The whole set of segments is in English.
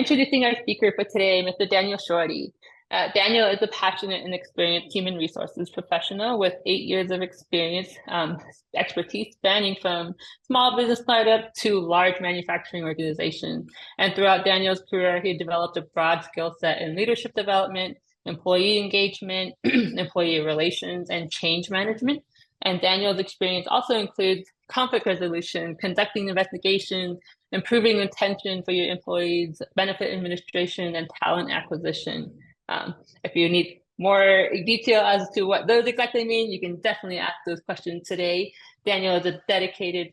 introducing our speaker for today, Mr. Daniel Shorty. Daniel is a passionate and experienced human resources professional with 8 years of experience, expertise spanning from small business startup to large manufacturing organizations. And throughout Daniel's career, he developed a broad skill set in leadership development, employee engagement, employee relations, and change management. And Daniel's experience also includes conflict resolution, conducting investigations, improving retention for your employees, benefit administration, and talent acquisition. If you need more detail as to what those exactly mean, you can definitely ask those questions today. Daniel is dedicated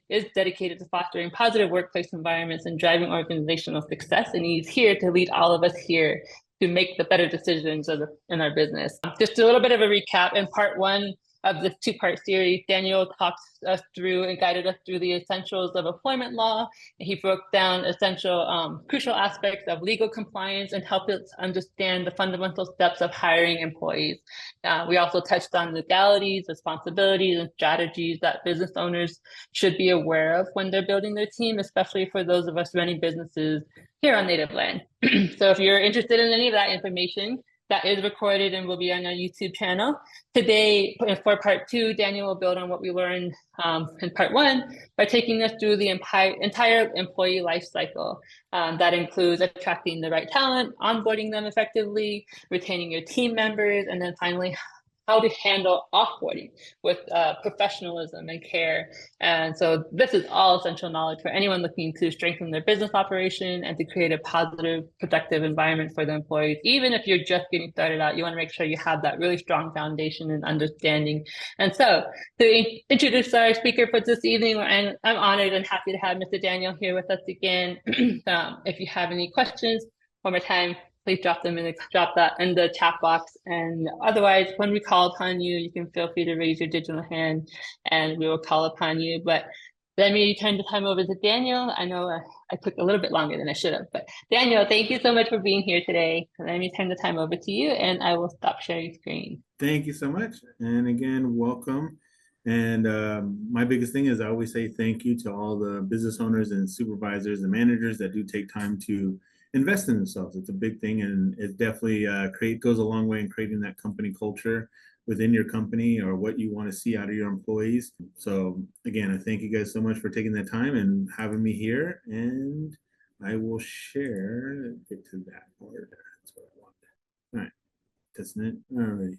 to fostering positive workplace environments and driving organizational success, and he's here to lead all of us here to make the better decisions in our business. Just a little bit of a recap. In part one of this two-part series, Daniel talked us through and guided us through the essentials of employment law. He broke down essential, crucial aspects of legal compliance and helped us understand the fundamental steps of hiring employees. We also touched on legalities, responsibilities, and strategies that business owners should be aware of when they're building their team, especially for those of us running businesses here on native land. So if you're interested in any of that information, that is recorded and will be on our YouTube channel. Today, for part two, Daniel will build on what we learned in part one by taking us through the entire employee life cycle. That includes attracting the right talent, onboarding them effectively, retaining your team members, and then finally, how to handle offboarding with professionalism and care. And so this is all essential knowledge for anyone looking to strengthen their business operation and to create a positive, productive environment for the employees. Even if you're just getting started out, you want to make sure you have that really strong foundation and understanding. And so to introduce our speaker for this evening, I'm honored and happy to have Mr. Daniel here with us again. If you have any questions, one more time, please drop that in the chat box. And otherwise, when we call upon you, you can feel free to raise your digital hand and we will call upon you. But let me turn the time over to Daniel. I know I took a little bit longer than I should have, but Daniel, thank you so much for being here today. Let me turn the time over to you and I will stop sharing screen. Thank you so much. And again, welcome. And my biggest thing is I always say thank you to all the business owners and supervisors and managers that do take time to invest in themselves. It's a big thing, and it definitely goes a long way in creating that company culture within your company or what you want to see out of your employees. So again, I thank you guys so much for taking that time and having me here. And I will get to that part. That's what I want. All right, testing it. All right.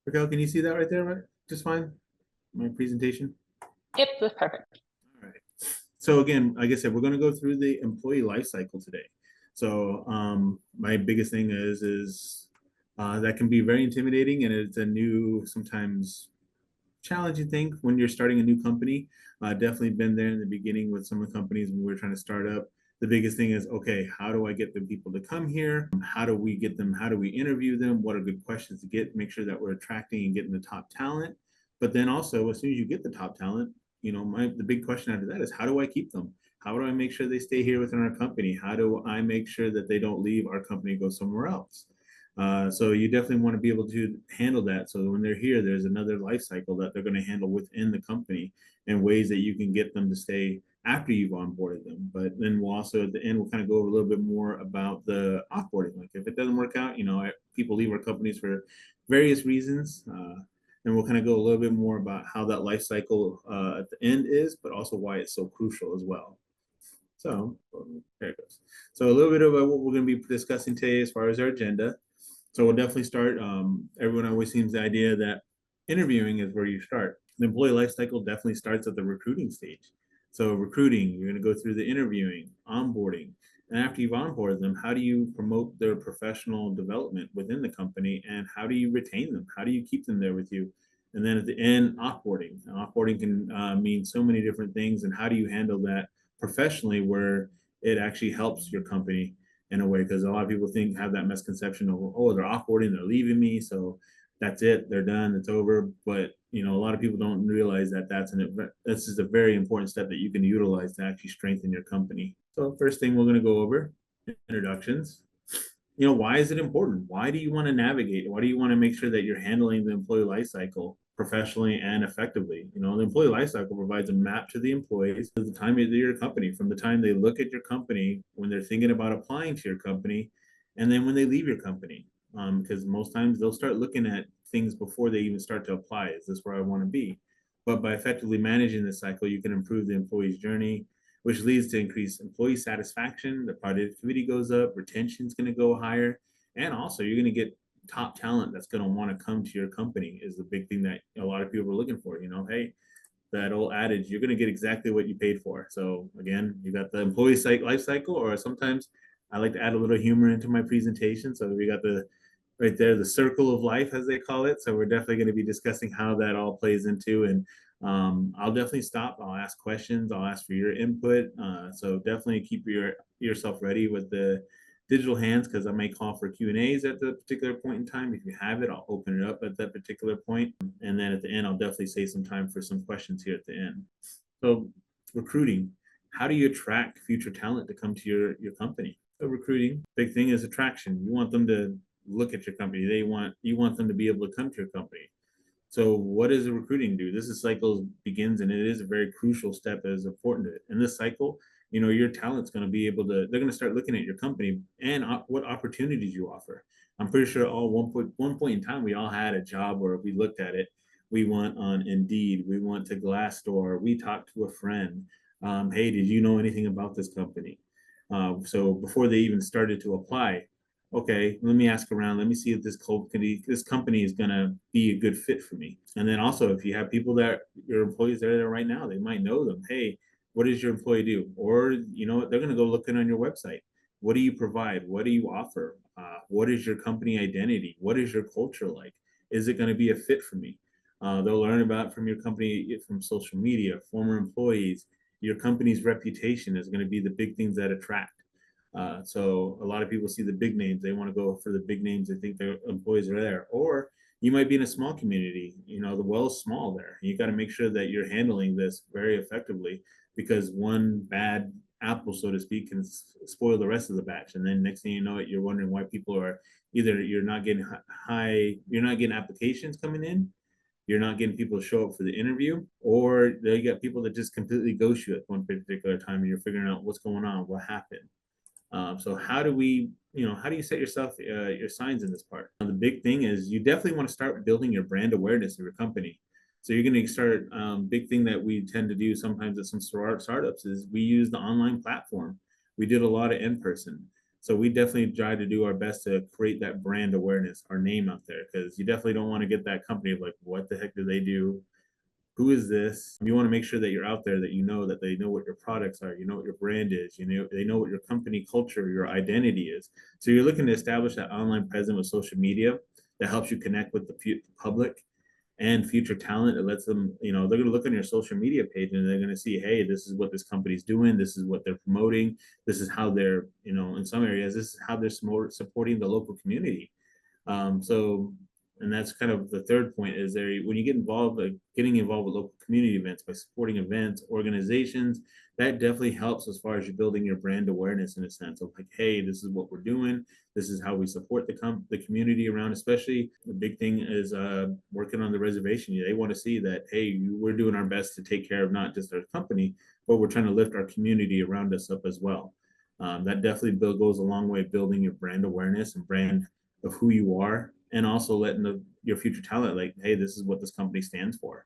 Raquel, can you see that right there? Right? Just fine. My presentation. Yep, that's perfect. All right. So again, like I said, we're going to go through the employee life cycle today. So my biggest thing is that can be very intimidating, and it's a new, sometimes challenging thing when you're starting a new company. Definitely been there in the beginning with some of the companies when we were trying to start up. The biggest thing is, okay, how do I get the people to come here? How do we get them? How do we interview them? What are good questions to get? Make sure that we're attracting and getting the top talent. But then also, as soon as you get the top talent, the big question after that is, how do I keep them? How do I make sure they stay here within our company? How do I make sure that they don't leave our company and go somewhere else? So you definitely want to be able to handle that. So when they're here, there's another life cycle that they're going to handle within the company and ways that you can get them to stay after you've onboarded them. But then we'll also, at the end, we'll kind of go over a little bit more about the offboarding. Like if it doesn't work out, people leave our companies for various reasons. And we'll kind of go a little bit more about how that life cycle at the end is, but also why it's so crucial as well. So there it goes. So a little bit about what we're going to be discussing today as far as our agenda. So we'll definitely start. Everyone always seems the idea that interviewing is where you start. The employee life cycle definitely starts at the recruiting stage. So recruiting, you're going to go through the interviewing, onboarding. And after you've onboarded them, how do you promote their professional development within the company? And how do you retain them? How do you keep them there with you? And then at the end, offboarding. Offboarding can mean so many different things. And how do you handle that professionally where it actually helps your company in a way? Because a lot of people have that misconception of, oh, they're offboarding, they're leaving me, so that's it, they're done, it's over. But a lot of people don't realize that this is a very important step that you can utilize to actually strengthen your company. So first thing we're going to go over, introductions. Why is it important? Why do you want to navigate? Why do you want to make sure that you're handling the employee life cycle professionally and effectively. The employee lifecycle provides a map to the employees at the time of your company, from the time they look at your company, when they're thinking about applying to your company, and then when they leave your company. Because most times they'll start looking at things before they even start to apply. Is this where I want to be? But by effectively managing this cycle, you can improve the employee's journey, which leads to increased employee satisfaction. The productivity goes up, retention is going to go higher, and also you're going to get top talent that's going to want to come to your company. Is the big thing that a lot of people are looking for. Hey, that old adage, you're going to get exactly what you paid for. So again, you got the employee life cycle, or sometimes I like to add a little humor into my presentation. So we got the right there, the circle of life, as they call it. So we're definitely going to be discussing how that all plays into, and I'll definitely stop. I'll ask questions. I'll ask for your input. So definitely keep yourself ready with the digital hands, because I may call for Q&As at the particular point in time. If you have it, I'll open it up at that particular point. And then at the end, I'll definitely save some time for some questions here at the end. So recruiting, how do you attract future talent to come to your company? So recruiting, big thing is attraction. You want them to look at your company. You want them to be able to come to your company. So what does the recruiting do? This is cycle begins, and it is a very crucial step that is important. In this cycle, your talent's going to be able to, they're going to start looking at your company and what opportunities you offer. I'm pretty sure one point in time, we all had a job where we looked at it. We went on Indeed, we went to Glassdoor, we talked to a friend. Hey, did you know anything about this company? So before they even started to apply, okay, let me ask around. Let me see if this company is going to be a good fit for me. And then also, if you have people that your employees that are there right now, they might know them. Hey, what does your employee do? Or, they're going to go looking on your website. What do you provide? What do you offer? What is your company identity? What is your culture like? Is it going to be a fit for me? They'll learn about from your company, from social media, former employees. Your company's reputation is going to be the big things that attract. So a lot of people see the big names. They want to go for the big names. They think their employees are there. Or you might be in a small community. The well is small there. You got to make sure that you're handling this very effectively, because one bad apple, so to speak, can spoil the rest of the batch. And then next thing you know it, you're wondering why people are either you're not getting applications coming in, you're not getting people to show up for the interview, or they got people that just completely ghost you at one particular time, and you're figuring out what's going on, what happened. So how do you set your signs in this part? The big thing is you definitely want to start building your brand awareness of your company. So you're going to start, big thing that we tend to do sometimes at some startups is we use the online platform. We did a lot of in-person. So we definitely try to do our best to create that brand awareness, our name out there, because you definitely don't want to get that company of like, what the heck do they do? Who is this? You want to make sure that you're out there, that they know what your products are, what your brand is, they know what your company culture, your identity is. So you're looking to establish that online presence with social media that helps you connect with the public and future talent. It lets them, they're going to look on your social media page and they're going to see, hey, this is what this company's doing. This is what they're promoting. This is how they're, in some areas, this is how they're supporting the local community. And that's kind of the third point is there, when you get involved, getting involved with local community events by supporting events, organizations, that definitely helps as far as you're building your brand awareness in a sense of like, hey, this is what we're doing. This is how we support the community around, especially the big thing is working on the reservation. They want to see that, hey, we're doing our best to take care of not just our company, but we're trying to lift our community around us up as well. That definitely goes a long way building your brand awareness and brand of who you are, and also letting your future talent like, hey, this is what this company stands for.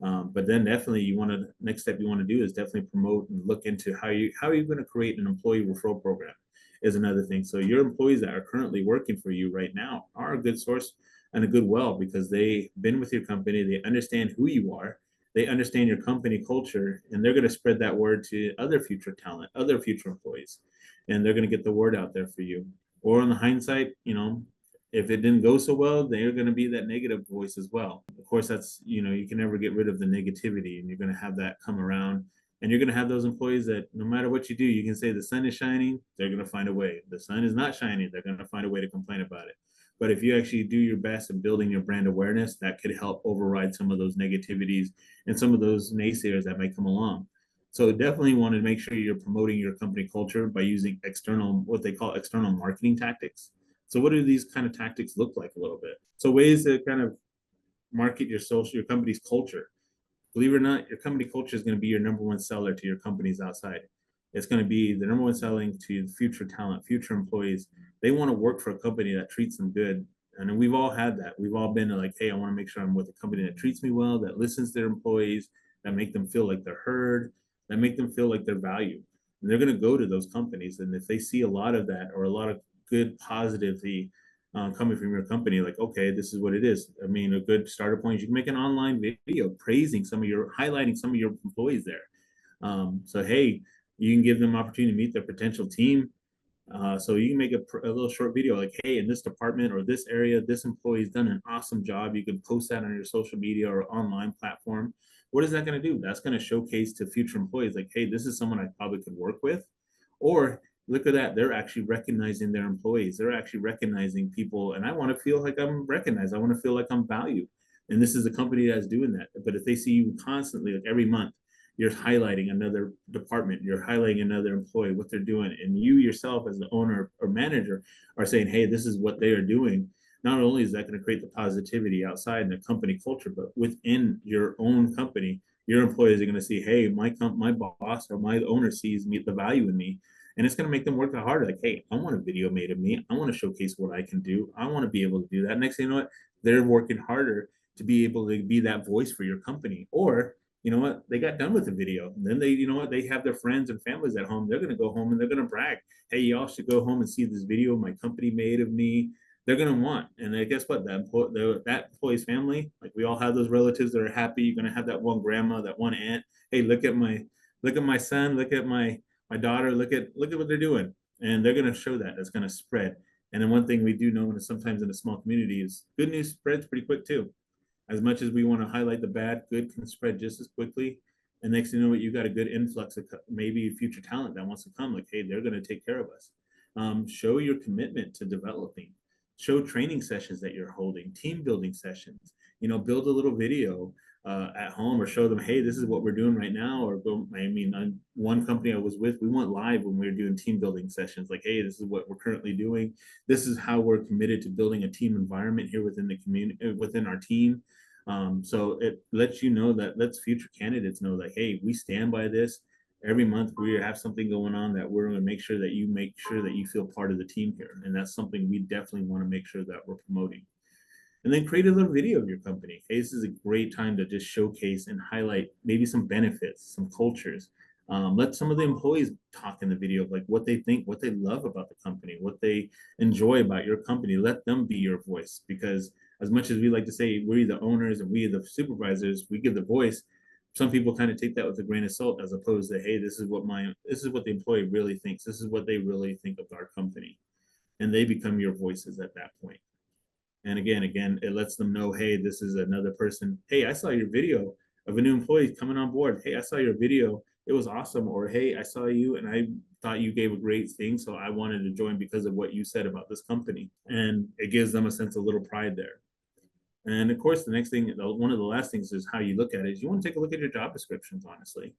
But then definitely next step you want to do is definitely promote and look into how are you going to create an employee referral program is another thing. So your employees that are currently working for you right now are a good source and a good well, because they've been with your company, they understand who you are, they understand your company culture, and they're going to spread that word to other future talent, other future employees, and they're going to get the word out there for you. Or on the hindsight, if it didn't go so well, they're going to be that negative voice as well. Of course, that's, you can never get rid of the negativity, and you're going to have that come around, and you're going to have those employees that no matter what you do, you can say the sun is shining, they're going to find a way. The sun is not shining, they're going to find a way to complain about it. But if you actually do your best in building your brand awareness, that could help override some of those negativities and some of those naysayers that might come along. So definitely want to make sure you're promoting your company culture by using what they call external marketing tactics. So what do these kind of tactics look like a little bit? So ways to kind of market your company's culture. Believe it or not, your company culture is going to be your number one seller to your companies outside. It's going to be the number one selling to future talent, future employees. They want to work for a company that treats them good. And we've all had that. We've all been like, hey, I want to make sure I'm with a company that treats me well, that listens to their employees, that make them feel like they're heard, that make them feel like they're valued. And they're going to go to those companies. And if they see a lot of that or a lot of good positivity coming from your company, like, okay, this is what it is. I mean, a good starter point is you can make an online video praising highlighting some of your employees there. So, hey, you can give them opportunity to meet their potential team. So you can make a little short video like, hey, in this department or this area, this employee's done an awesome job. You can post that on your social media or online platform. What is that going to do? That's going to showcase to future employees like, hey, this is someone I probably could work with. Or look at that, they're actually recognizing their employees. They're actually recognizing people, and I want to feel like I'm recognized. I want to feel like I'm valued. And this is a company that's doing that. But if they see you constantly, like every month, you're highlighting another department, you're highlighting another employee, what they're doing, and you yourself as the owner or manager are saying, hey, this is what they are doing. Not only is that going to create the positivity outside in the company culture, but within your own company, your employees are going to see, hey, my boss or my owner sees me, the value in me, and it's going to make them work harder. Like, hey, I want a video made of me. I want to showcase what I can do. I want to be able to do that. Next thing you know what, they're working harder to be able to be that voice for your company. Or, you know what, they got done with the video. And then they, you know what, they have their friends and families at home. They're going to go home and they're going to brag. Hey, y'all should go home and see this video my company made of me. They're going to want. And then guess what? That employee's family, like we all have those relatives that are happy. You're going to have that one grandma, that one aunt. Hey, look at my son, look at my daughter, look at what they're doing. And they're going to show that. It's going to spread. And then one thing we do know, and sometimes in a small community, is good news spreads pretty quick too. As much as we want to highlight the bad, good can spread just as quickly. And next thing you know, what, you got a good influx of maybe future talent that wants to come. Like, hey, they're going to take care of us. Show your commitment to developing. Show training sessions that you're holding, team building sessions. You know, build a little video at home, or show them, hey, this is what we're doing right now. Or go, I mean, on one company I was with, we went live when we were doing team building sessions. Like, hey, this is what we're currently doing. This is how we're committed to building a team environment here within the community, within our team. So it lets you know, that lets future candidates know that, hey, we stand by this. Every month we have something going on that we're going to make sure that you feel part of the team here. And that's something we definitely want to make sure that we're promoting. And then create a little video of your company. Hey, this is a great time to just showcase and highlight maybe some benefits, some cultures. Let some of the employees talk in the video of like what they think, what they love about the company, what they enjoy about your company. Let them be your voice, because as much as we like to say we're the owners and we the supervisors, we give the voice. Some people kind of take that with a grain of salt, as opposed to, hey, this is what the employee really thinks. This is what they really think of our company, and they become your voices at that point. And again, it lets them know, hey, this is another person. Hey, I saw your video of a new employee coming on board. Hey, I saw your video. It was awesome. Or, hey, I saw you and I thought you gave a great thing, so I wanted to join because of what you said about this company. And it gives them a sense of little pride there. And of course, the next thing, one of the last things is how you look at it, is you want to take a look at your job descriptions, honestly.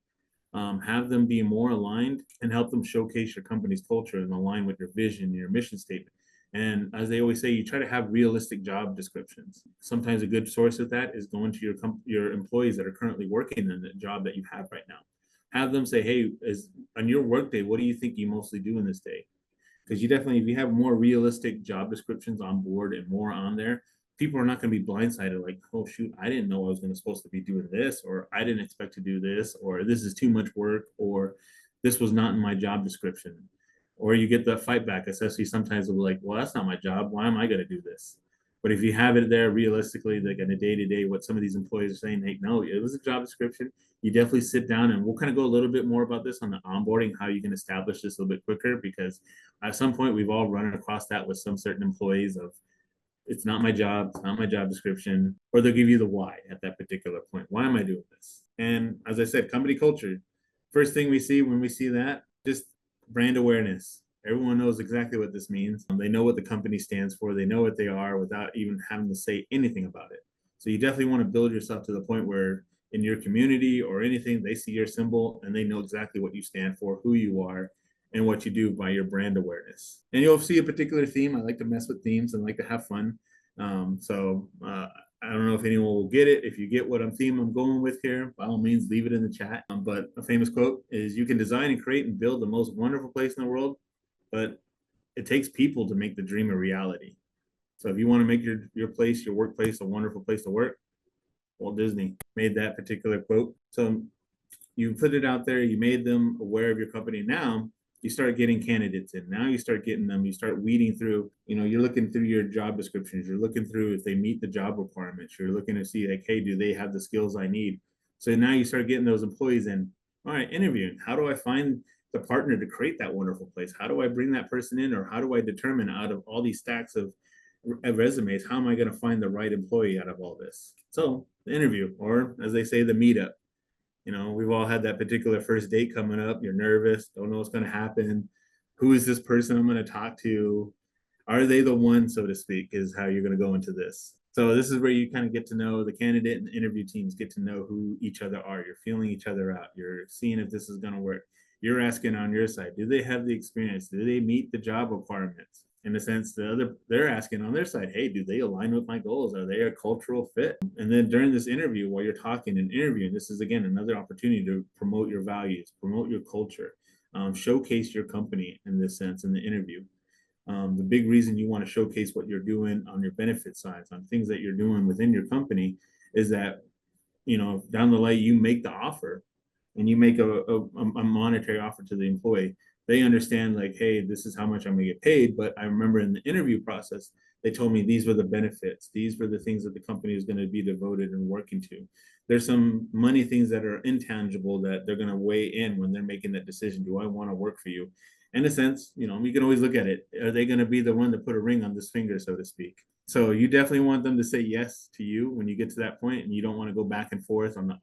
Have them be more aligned and help them showcase your company's culture and align with your vision, your mission statement. And as they always say, you try to have realistic job descriptions. Sometimes a good source of that is going to your employees that are currently working in the job that you have right now. Have them say, hey, on your work day, what do you think you mostly do in this day? Because you definitely, if you have more realistic job descriptions on board and more on there, people are not going to be blindsided like, oh shoot, I didn't know I was supposed to be doing this, or I didn't expect to do this, or this is too much work, or this was not in my job description. Or you get the fight back, especially sometimes they'll be like, well, that's not my job. Why am I going to do this? But if you have it there realistically, like in a day-to-day, what some of these employees are saying, hey, no, it was a job description. You definitely sit down, and we'll kind of go a little bit more about this on the onboarding, how you can establish this a little bit quicker, because at some point we've all run across that with some certain employees of, it's not my job, it's not my job description, or they'll give you the why at that particular point. Why am I doing this? And as I said, company culture, first thing we see when we see that, just brand awareness. Everyone knows exactly what this means. They know what the company stands for. They know what they are without even having to say anything about it. So you definitely want to build yourself to the point where in your community or anything, they see your symbol and they know exactly what you stand for, who you are, and what you do by your brand awareness. And you'll see a particular theme. I like to mess with themes and like to have fun. I don't know if anyone will get it. If you get what I'm going with here, by all means, leave it in the chat. But a famous quote is, "You can design and create and build the most wonderful place in the world, but it takes people to make the dream a reality." So if you want to make your place, your workplace, a wonderful place to work, Walt Disney made that particular quote. So you put it out there, you made them aware of your company. Now you start getting candidates in. Now you start getting them, you start weeding through, you're looking through your job descriptions, you're looking through if they meet the job requirements, you're looking to see like, hey, do they have the skills I need? So now you start getting those employees in. All right, interviewing. How do I find the partner to create that wonderful place? How do I bring that person in? Or how do I determine out of all these stacks of resumes, how am I going to find the right employee out of all this? So the interview, or as they say, the meetup. We've all had that particular first date coming up. You're nervous, don't know what's going to happen. Who is this person I'm going to talk to? Are they the one, so to speak, is how you're going to go into this. So this is where you kind of get to know the candidate, and the interview teams get to know who each other are. You're feeling each other out. You're seeing if this is going to work. You're asking on your side, do they have the experience? Do they meet the job requirements? In a sense, they're asking on their side, hey, do they align with my goals? Are they a cultural fit? And then during this interview, while you're talking and interviewing, this is again another opportunity to promote your values, promote your culture, showcase your company in this sense in the interview. The big reason you want to showcase what you're doing on your benefit sides, on things that you're doing within your company, is that down the line you make the offer and you make a monetary offer to the employee. They understand like, hey, this is how much I'm gonna get paid. But I remember in the interview process, they told me these were the benefits. These were the things that the company is going to be devoted and working to. There's some money things that are intangible that they're going to weigh in when they're making that decision. Do I want to work for you? In a sense, we can always look at it. Are they going to be the one to put a ring on this finger, so to speak? So you definitely want them to say yes to you when you get to that point, and you don't want to go back and forth on the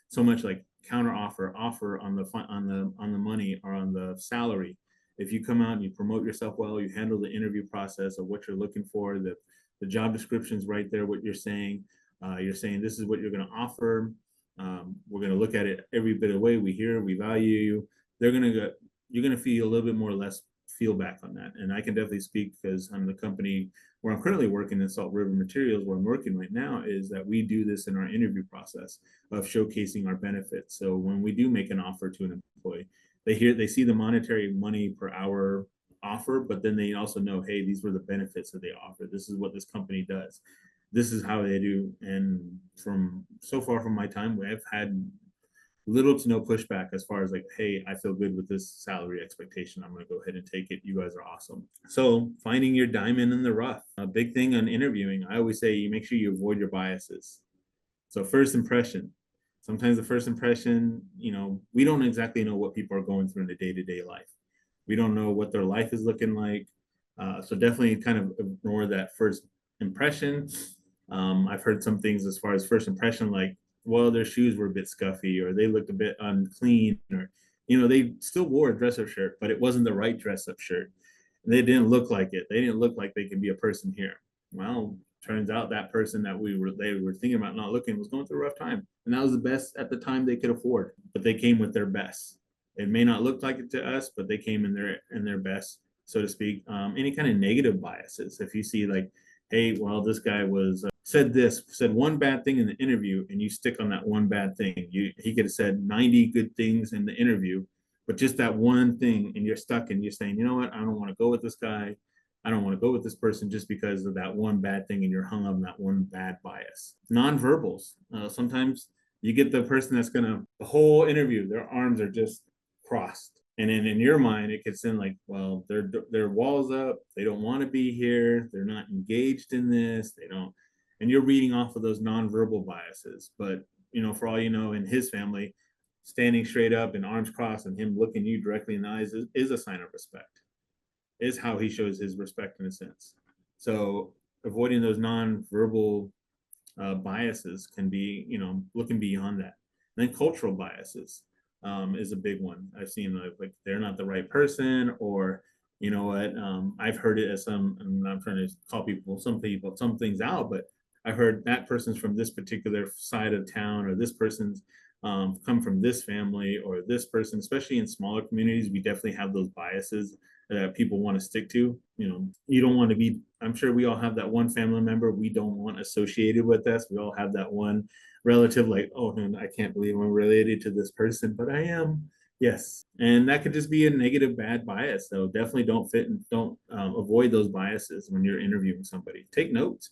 so much like counter offer on the money or on the salary. If you come out and you promote yourself well, you handle the interview process of what you're looking for, the job description's right there, what you're saying this is what you're going to offer. We're going to look at it every bit of the way. We hear, we value you. You're going to feel a little bit more or less feel back on that. And I can definitely speak because I'm the company where I'm currently working in Salt River Materials, where I'm working right now, is that we do this in our interview process of showcasing our benefits. So when we do make an offer to an employee, they see the monetary money per hour offer, but then they also know, hey, these were the benefits that they offer. This is what this company does. This is how they do. And from so far from my time, I've had little to no pushback as far as like, hey, I feel good with this salary expectation. I'm going to go ahead and take it. You guys are awesome. So finding your diamond in the rough, a big thing on interviewing. I always say you make sure you avoid your biases. So first impression. Sometimes the first impression, we don't exactly know what people are going through in the day-to-day life. We don't know what their life is looking like. So definitely kind of ignore that first impression. I've heard some things as far as first impression, like, well, their shoes were a bit scuffy, or they looked a bit unclean, or, they still wore a dress-up shirt, but it wasn't the right dress-up shirt. And they didn't look like it. They didn't look like they could be a person here. Well, turns out that person that they were thinking about not looking was going through a rough time. And that was the best at the time they could afford, but they came with their best. It may not look like it to us, but they came in their best, so to speak. Any kind of negative biases. If you see like, hey, well, this guy was said one bad thing in the interview, and you stick on that one bad thing. He could have said 90 good things in the interview, but just that one thing, and you're stuck, and you're saying, you know what, I don't want to go with this guy. I don't want to go with this person just because of that one bad thing, and you're hung on that one bad bias. Nonverbals. Sometimes you get the person that's the whole interview, their arms are just crossed. And then in your mind, it gets in like, well, their walls up. They don't want to be here. They're not engaged in this. They don't. And you're reading off of those nonverbal biases. But, for all you know, in his family, standing straight up and arms crossed and him looking you directly in the eyes is a sign of respect, is how he shows his respect in a sense. So avoiding those nonverbal biases can be, looking beyond that. And then cultural biases is a big one. I've seen like they're not the right person, or you know what, I've heard it as some, and I'm trying to call some things out, but I've heard that person's from this particular side of town, or this person's come from this family, or this person, especially in smaller communities, we definitely have those biases that people want to stick to. You don't want to be, I'm sure we all have that one family member we don't want associated with us. We all have that one relative like, oh, no, I can't believe I'm related to this person, but I am. Yes. And that could just be a negative, bad bias. So definitely don't fit and don't avoid those biases when you're interviewing somebody. Take notes.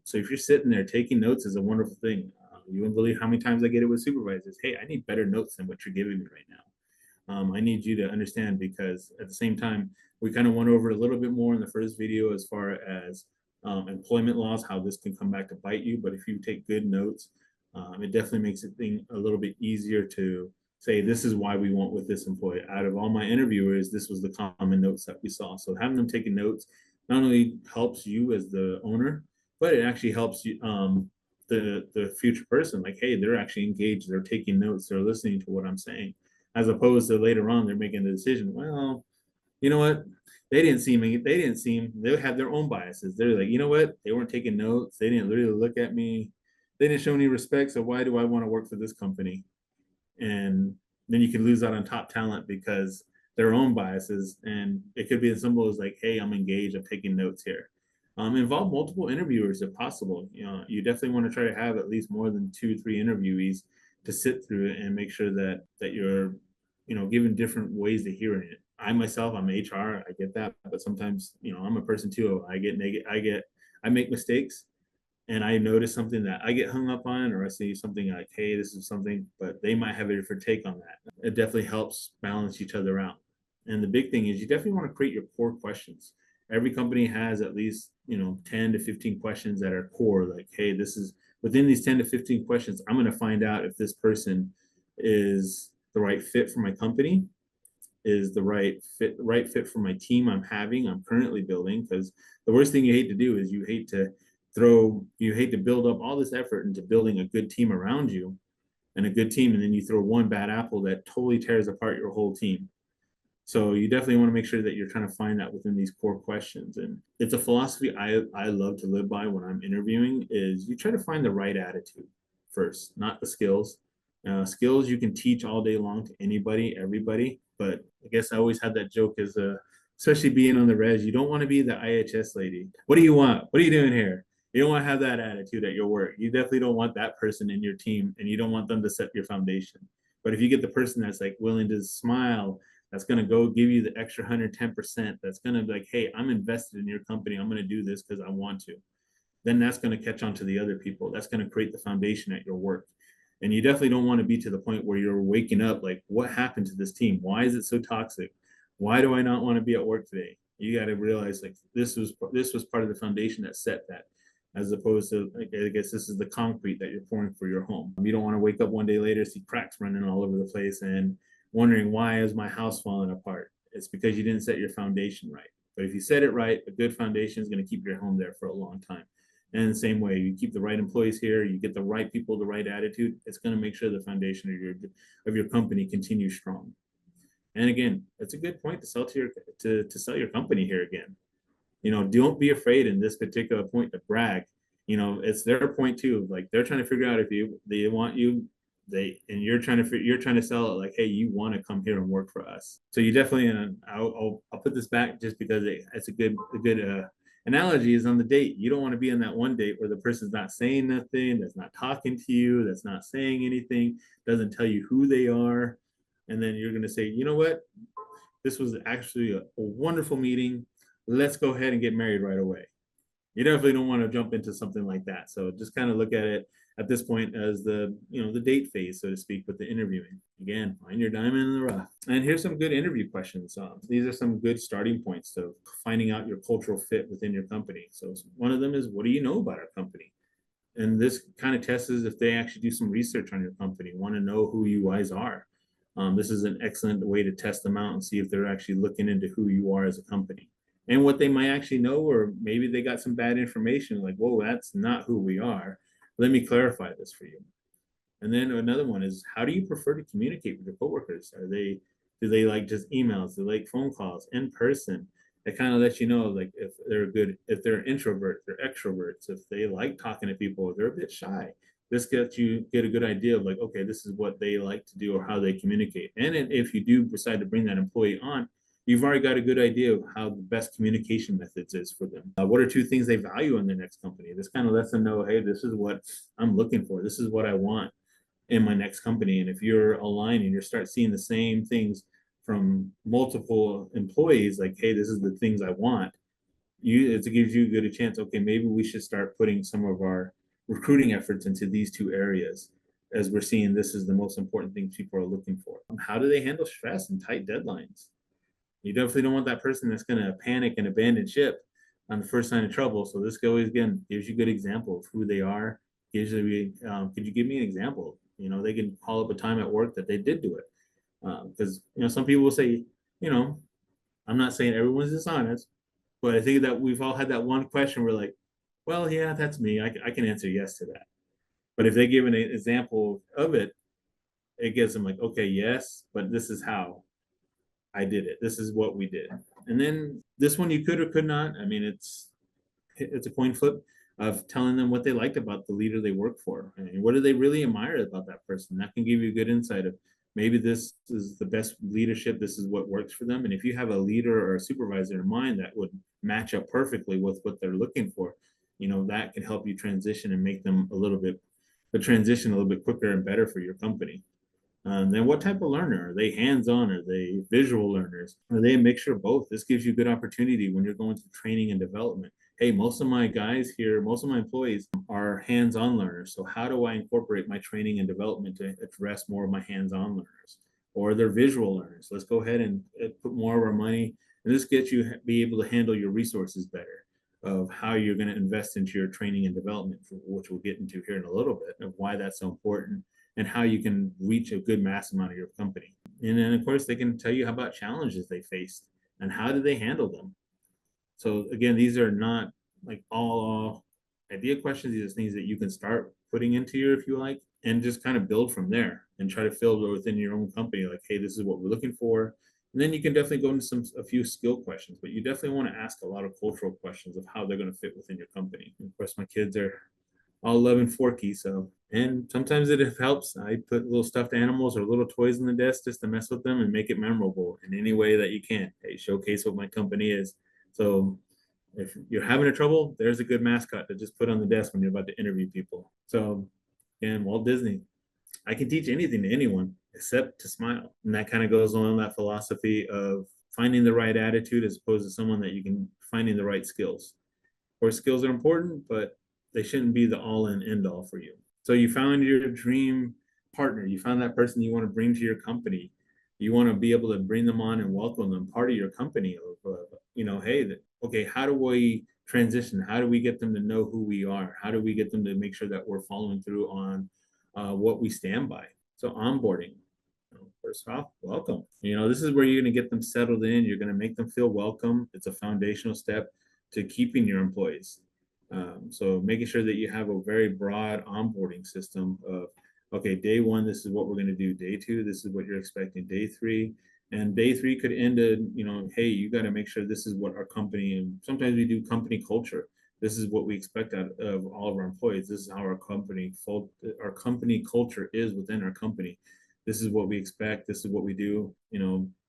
So if you're sitting there taking notes is a wonderful thing. You wouldn't believe how many times I get it with supervisors. Hey, I need better notes than what you're giving me right now. I need you to understand, because at the same time, we kind of went over it a little bit more in the first video as far as employment laws, how this can come back to bite you. But if you take good notes, it definitely makes it a little bit easier to say, this is why we went with this employee. Out of all my interviewers, this was the common notes that we saw. So having them taking notes not only helps you as the owner, but it actually helps you, the future person. Like, hey, they're actually engaged. They're taking notes. They're listening to what I'm saying, as opposed to later on they're making the decision. Well, you know what? They had their own biases. They're like, you know what? They weren't taking notes. They didn't really look at me. They didn't show any respect. So why do I want to work for this company? And then you can lose out on top talent because their own biases. And it could be as simple as like, hey, I'm engaged. I'm taking notes here. Involve multiple interviewers if possible. You definitely want to try to have at least more than 2-3 interviewees to sit through it and make sure that you're given different ways to hearing it. I myself, I'm HR, I get that, but sometimes I'm a person too. I make mistakes, and I notice something that I get hung up on, or I see something like, hey, this is something, but they might have a different take on that. It definitely helps balance each other out. And the big thing is you definitely want to create your core questions. Every company has at least 10 to 15 questions that are core, like, hey, this is within these 10 to 15 questions, I'm going to find out if this person is the right fit for my company, is the right fit for my team I'm currently building. Because the worst thing you hate to do is you hate to build up all this effort into building a good team around you, and a good team, and then you throw one bad apple that totally tears apart your whole team. So you definitely want to make sure that you're trying to find that within these core questions. And it's a philosophy I love to live by when I'm interviewing, is you try to find the right attitude first, not the skills. Skills you can teach all day long to anybody, everybody. But I guess I always had that joke as especially being on the res, you don't want to be the IHS lady. What do you want? What are you doing here? You don't want to have that attitude at your work. You definitely don't want that person in your team, and you don't want them to set your foundation. But if you get the person that's like willing to smile, that's going to go give you the extra 110%, that's going to be like, hey, I'm invested in your company, I'm going to do this because I want to, then that's going to catch on to the other people. That's going to create the foundation at your work. And you definitely don't want to be to the point where you're waking up like, what happened to this team? Why is it so toxic? Why do I not want to be at work today? You got to realize like this was part of the foundation that set that, as opposed to, like, I guess this is the concrete that you're pouring for your home. You don't want to wake up one day later, see cracks running all over the place and wondering, why is my house falling apart? It's because you didn't set your foundation right. But if you set it right, a good foundation is going to keep your home there for a long time. And in the same way, you keep the right employees here, you get the right people, the right attitude, it's going to make sure the foundation of your company continues strong. And again, it's a good point to sell to sell your company here again. Don't be afraid in this particular point to brag. It's their point too. Like, they're trying to figure out if they want you, and you're trying to sell it like, hey, you want to come here and work for us. So you definitely, I'll put this back just because it's a good analogy, is on the date. You don't want to be on that one date where the person's not saying nothing, that's not talking to you, that's not saying anything, doesn't tell you who they are. And then you're going to say, you know what? This was actually a wonderful meeting. Let's go ahead and get married right away. You definitely don't want to jump into something like that. So just kind of look at it at this point as the date phase, so to speak, with the interviewing. Again, find your diamond in the rough. And here's some good interview questions. These are some good starting points to finding out your cultural fit within your company. So one of them is, what do you know about our company? And this kind of tests if they actually do some research on your company, want to know who you guys are. This is an excellent way to test them out and see if they're actually looking into who you are as a company and what they might actually know, or maybe they got some bad information like, whoa, that's not who we are. Let me clarify this for you. And then another one is, how do you prefer to communicate with your coworkers? Do they like just emails? Do they like phone calls, in person? It kind of lets you know, like, if they're introvert, they're extroverts, if they like talking to people, they're a bit shy. This gets you get a good idea of like, okay, this is what they like to do or how they communicate. And if you do decide to bring that employee on, you've already got a good idea of how the best communication methods is for them. What are two things they value in their next company? This kind of lets them know, hey, this is what I'm looking for. This is what I want in my next company. And if you're aligned and you start seeing the same things from multiple employees, like, hey, this is the things I want, it gives you a good chance. Okay, maybe we should start putting some of our recruiting efforts into these two areas, as we're seeing this is the most important thing people are looking for. How do they handle stress and tight deadlines? You definitely don't want that person that's going to panic and abandon ship on the first sign of trouble. So this always, again, gives you a good example of who they are. Gives you, could you give me an example? They can call up a time at work that they did do it. Because some people will say, you know, I'm not saying everyone's dishonest, but I think that we've all had that one question where like, well, yeah, that's me. I can answer yes to that. But if they give an example of it, it gives them like, okay, yes, but this is how I did it. This is what we did. And then this one you could or could not. I mean, it's a coin flip of telling them what they liked about the leader they work for. I mean, what do they really admire about that person? That can give you a good insight of maybe this is the best leadership. This is what works for them. And if you have a leader or a supervisor in mind that would match up perfectly with what they're looking for, that can help you transition and make them the transition a little bit quicker and better for your company. Then what type of learner? Are they hands-on? Are they visual learners? Are they a mixture of both? This gives you good opportunity when you're going through training and development. Hey, most of my guys here, most of my employees are hands-on learners. So how do I incorporate my training and development to address more of my hands-on learners? Or they're visual learners. Let's go ahead and put more of our money. And this gets you be able to handle your resources better, of how you're going to invest into your training and development, which we'll get into here in a little bit, of why that's so important and how you can reach a good mass amount of your company. And then, of course, they can tell you about challenges they faced and how did they handle them. So again, these are not like all idea questions. These are things that you can start putting into your, if you like, and just kind of build from there and try to fill within your own company. Like, hey, this is what we're looking for. And then you can definitely go into a few skill questions, but you definitely want to ask a lot of cultural questions of how they're going to fit within your company. And of course, my kids are all loving Forky. So, and sometimes it helps. I put little stuffed animals or little toys on the desk just to mess with them and make it memorable in any way that you can. Hey, showcase what my company is. So if you're having a trouble, there's a good mascot to just put on the desk when you're about to interview people. So, and Walt Disney, I can teach anything to anyone except to smile. And that kind of goes along that philosophy of finding the right attitude as opposed to someone that you can finding the right skills. Of course, skills are important, but they shouldn't be the all in end all for you. So you found your dream partner, you found that person you want to bring to your company. You want to be able to bring them on and welcome them part of your company. Hey, okay, how do we transition? How do we get them to know who we are? How do we get them to make sure that we're following through on what we stand by? So onboarding. First off, welcome. This is where you're going to get them settled in. You're going to make them feel welcome. It's a foundational step to keeping your employees. So making sure that you have a very broad onboarding system of, okay, day one, this is what we're going to do. Day two, this is what you're expecting. Day three, and day three could end in, hey, you got to make sure this is what our company, and sometimes we do company culture. This is what we expect out of all of our employees. This is how our company culture is within our company. This is what we expect. This is what we do.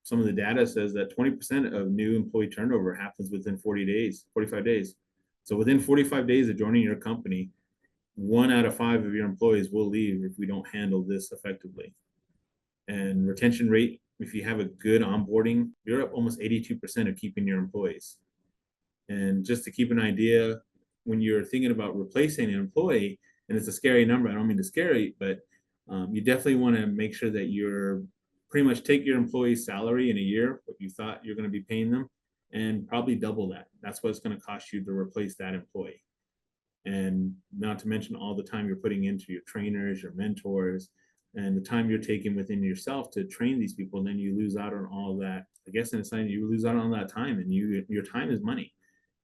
Some of the data says that 20% of new employee turnover happens within 40 days, 45 days. So within 45 days of joining your company, 1 out of 5 of your employees will leave if we don't handle this effectively. And retention rate, if you have a good onboarding, you're up almost 82% of keeping your employees. And just to keep an idea, when you're thinking about replacing an employee, and it's a scary number, I don't mean to scare you, but you definitely want to make sure that you're pretty much take your employee's salary in a year, what you thought you're going to be paying them, and probably double that. That's what it's going to cost you to replace that employee. And not to mention all the time you're putting into your trainers, your mentors, and the time you're taking within yourself to train these people. And then you lose out on all that. I guess in a sense, you lose out on that time, and your time is money,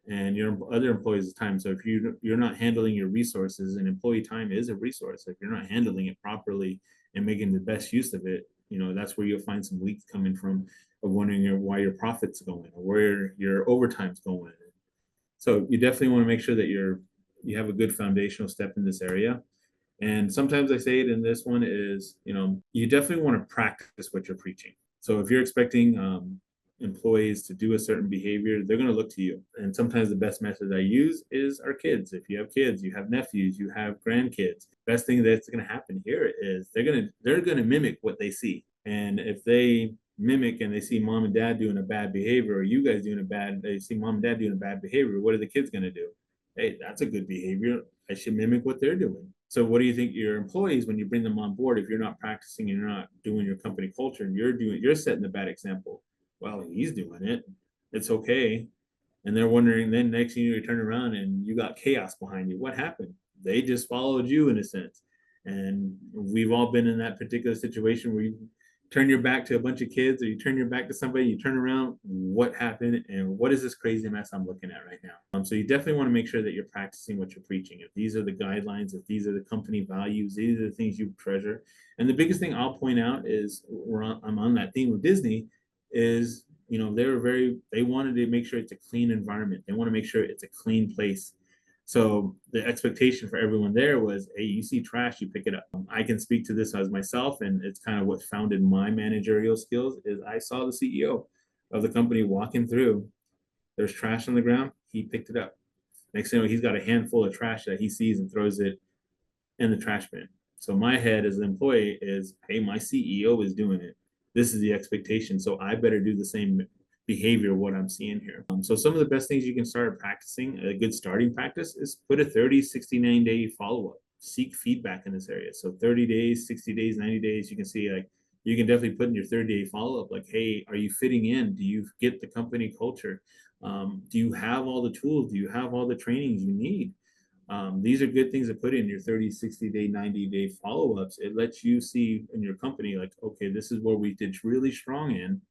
and your other employees' time. So if you're not handling your resources, and employee time is a resource, if you're not handling it properly and making the best use of it, that's where you'll find some leaks coming from, of wondering why your profits going or where your overtime's going. So you definitely want to make sure that you have a good foundational step in this area. And sometimes I say it in this one is, you definitely want to practice what you're preaching. So if you're expecting employees to do a certain behavior, they're going to look to you. And sometimes the best method I use is our kids. If you have kids, you have nephews, you have grandkids, best thing that's going to happen here is they're going to mimic what they see. And if they mimic and they see mom and dad doing a bad behavior, or you guys doing a bad, they see mom and dad doing a bad behavior, what are the kids going to do? Hey, that's a good behavior. I should mimic what they're doing. So what do you think your employees, when you bring them on board, if you're not practicing and you're not doing your company culture and you're setting a bad example, well, he's doing it, it's okay. And they're wondering, then next thing you turn around and you got chaos behind you. What happened? They just followed you in a sense. And we've all been in that particular situation where you turn your back to a bunch of kids, or you turn your back to somebody, you turn around, what happened? And what is this crazy mess I'm looking at right now? So you definitely want to make sure that you're practicing what you're preaching. If these are the guidelines, if these are the company values, these are the things you treasure. And the biggest thing I'll point out is, I'm on that theme with Disney, is they wanted to make sure it's a clean environment. They want to make sure it's a clean place. So the expectation for everyone there was, hey, you see trash, you pick it up. I can speak to this as myself, and it's kind of what founded my managerial skills. Is I saw the CEO of the company walking through, there's trash on the ground, he picked it up. Next thing you know, he's got a handful of trash that he sees and throws it in the trash bin. So my head as an employee is, hey, my CEO is doing it. This is the expectation. So I better do the same behavior, what I'm seeing here. So some of the best things you can start practicing, a good starting practice, is put a 30, 69-day follow-up. Seek feedback in this area. So 30 days, 60 days, 90 days, you can see, like, you can definitely put in your 30-day follow-up, like, hey, are you fitting in? Do you get the company culture? Do you have all the tools? Do you have all the trainings you need? These are good things to put in your 30, 60-day, 90-day follow-ups. It lets you see in your company, like, okay, this is where we did really strong in,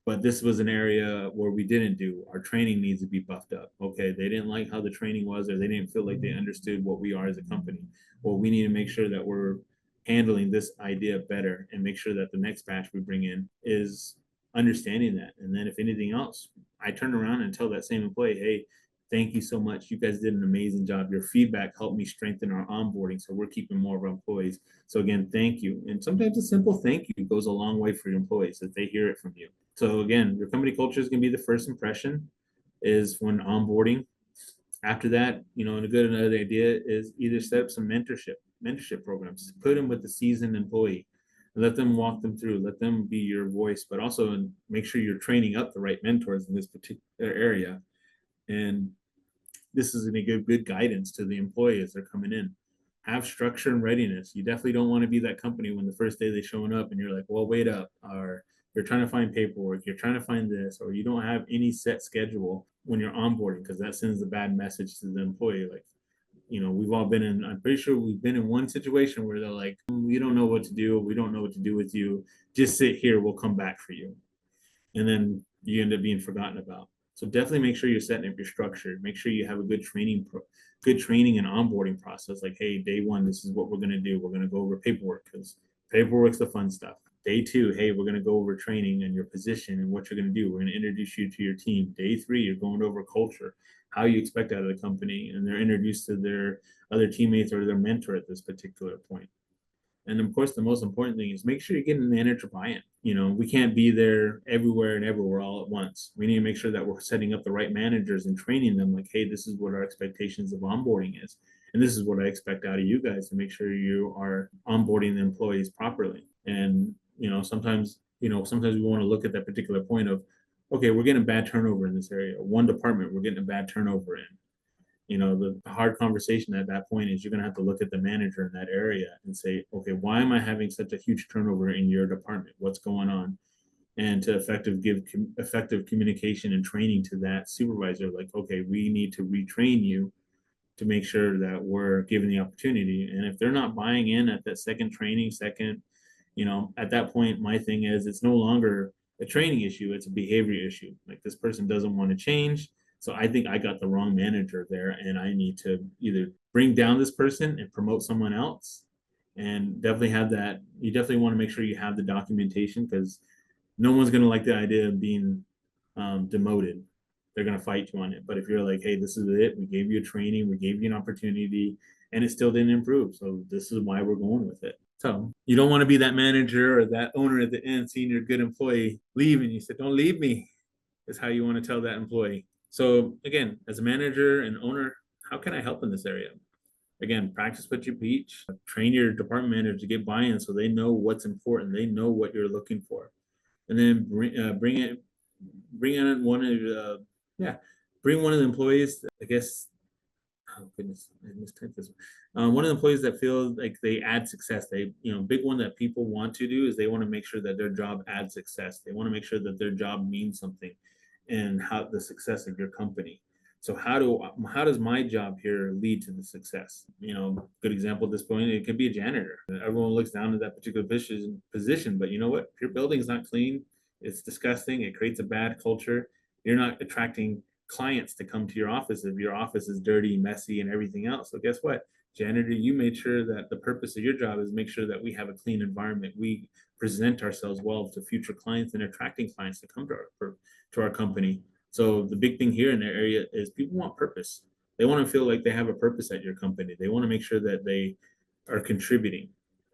but this was an area where we didn't do. Our training needs to be buffed up. Okay, they didn't like how the training was, or they didn't feel like they understood what we are as a company. Well, we need to make sure that we're handling this idea better and make sure that the next batch we bring in is understanding that. And then if anything else, I turn around and tell that same employee, hey, thank you so much. You guys did an amazing job. Your feedback helped me strengthen our onboarding, so we're keeping more of our employees. So again, thank you. And sometimes a simple thank you goes a long way for your employees if they hear it from you. So again, your company culture is going to be the first impression, is when onboarding. After that, and another idea is either set up some mentorship programs, put them with the seasoned employee, and let them walk them through, let them be your voice, but also make sure you're training up the right mentors in this particular area. And this is going to give good guidance to the employee as they're coming in. Have structure and readiness. You definitely don't want to be that company when the first day they're showing up and you're like, well, wait up, or you're trying to find paperwork, you're trying to find this, or you don't have any set schedule when you're onboarding, because that sends a bad message to the employee. Like, we've all been in, I'm pretty sure we've been in one situation where they're like, we don't know what to do. We don't know what to do with you. Just sit here. We'll come back for you. And then you end up being forgotten about. So definitely make sure you're setting up your structure. Make sure you have a good training and onboarding process. Like, hey, day one, this is what we're going to do. We're going to go over paperwork, because paperwork's the fun stuff. Day two, hey, we're going to go over training and your position and what you're going to do. We're going to introduce you to your team. Day three, you're going over culture, how you expect out of the company. And they're introduced to their other teammates or their mentor at this particular point. And of course, the most important thing is make sure you're getting manager buy-in. We can't be there everywhere and everywhere all at once. We need to make sure that we're setting up the right managers and training them, like, hey, this is what our expectations of onboarding is. And this is what I expect out of you guys, to make sure you are onboarding the employees properly. And, sometimes we want to look at that particular point of, okay, we're getting bad turnover in this area. One department, we're getting a bad turnover in. The hard conversation at that point is you're going to have to look at the manager in that area and say, okay, why am I having such a huge turnover in your department? What's going on? And to give effective communication and training to that supervisor, like, okay, we need to retrain you to make sure that we're given the opportunity. And if they're not buying in at that second training, at that point, my thing is, it's no longer a training issue, it's a behavior issue. Like, this person doesn't want to change. So I think I got the wrong manager there, and I need to either bring down this person and promote someone else. And definitely have that. You definitely want to make sure you have the documentation, because no one's going to like the idea of being demoted. They're going to fight you on it. But if you're like, hey, this is it, we gave you a training, we gave you an opportunity, and it still didn't improve. So this is why we're going with it. So you don't want to be that manager or that owner at the end seeing your good employee leave, and you said, don't leave me. is how you want to tell that employee. So again, as a manager and owner, how can I help in this area? Again, practice what you preach. Train your department manager to get buy-in so they know what's important. They know what you're looking for, and then bring in one of yeah, bring one of the employees. I guess, oh goodness, I mistyped this one. One of the employees that feel like they add success. They, big one that people want to do is they want to make sure that their job adds success. They want to make sure that their job means something, and how the success of your company. So how does my job here lead to the success? Good example at this point, it could be a janitor. Everyone looks down at that particular position, but you know what? If your building's not clean, it's disgusting. It creates a bad culture. You're not attracting clients to come to your office if your office is dirty, messy, and everything else. So guess what? Janitor, you made sure that the purpose of your job is make sure that we have a clean environment. We present ourselves well to future clients and attracting clients to come to our company. So the big thing here in their area is people want purpose. They want to feel like they have a purpose at your company. They want to make sure that they are contributing.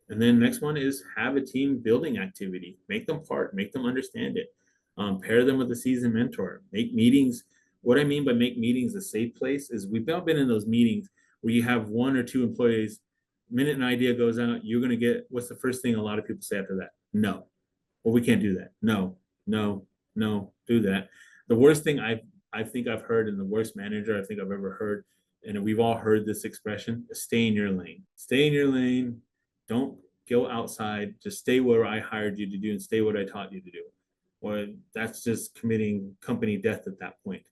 And then next one is have a team building activity. Make them part, make them understand it. Pair them with a seasoned mentor. Make meetings. What I mean by make meetings a safe place is we've all been in those meetings where you have one or two employees. Minute an idea goes out, you're going to get, what's the first thing a lot of people say after that? No. Well, we can't do that. No, no, no, do that. The worst thing I think I've heard, and the worst manager I think I've ever heard, and we've all heard this expression, stay in your lane. Stay in your lane. Don't go outside. Just stay where I hired you to do and stay what I taught you to do. Or that's just committing company death at that point.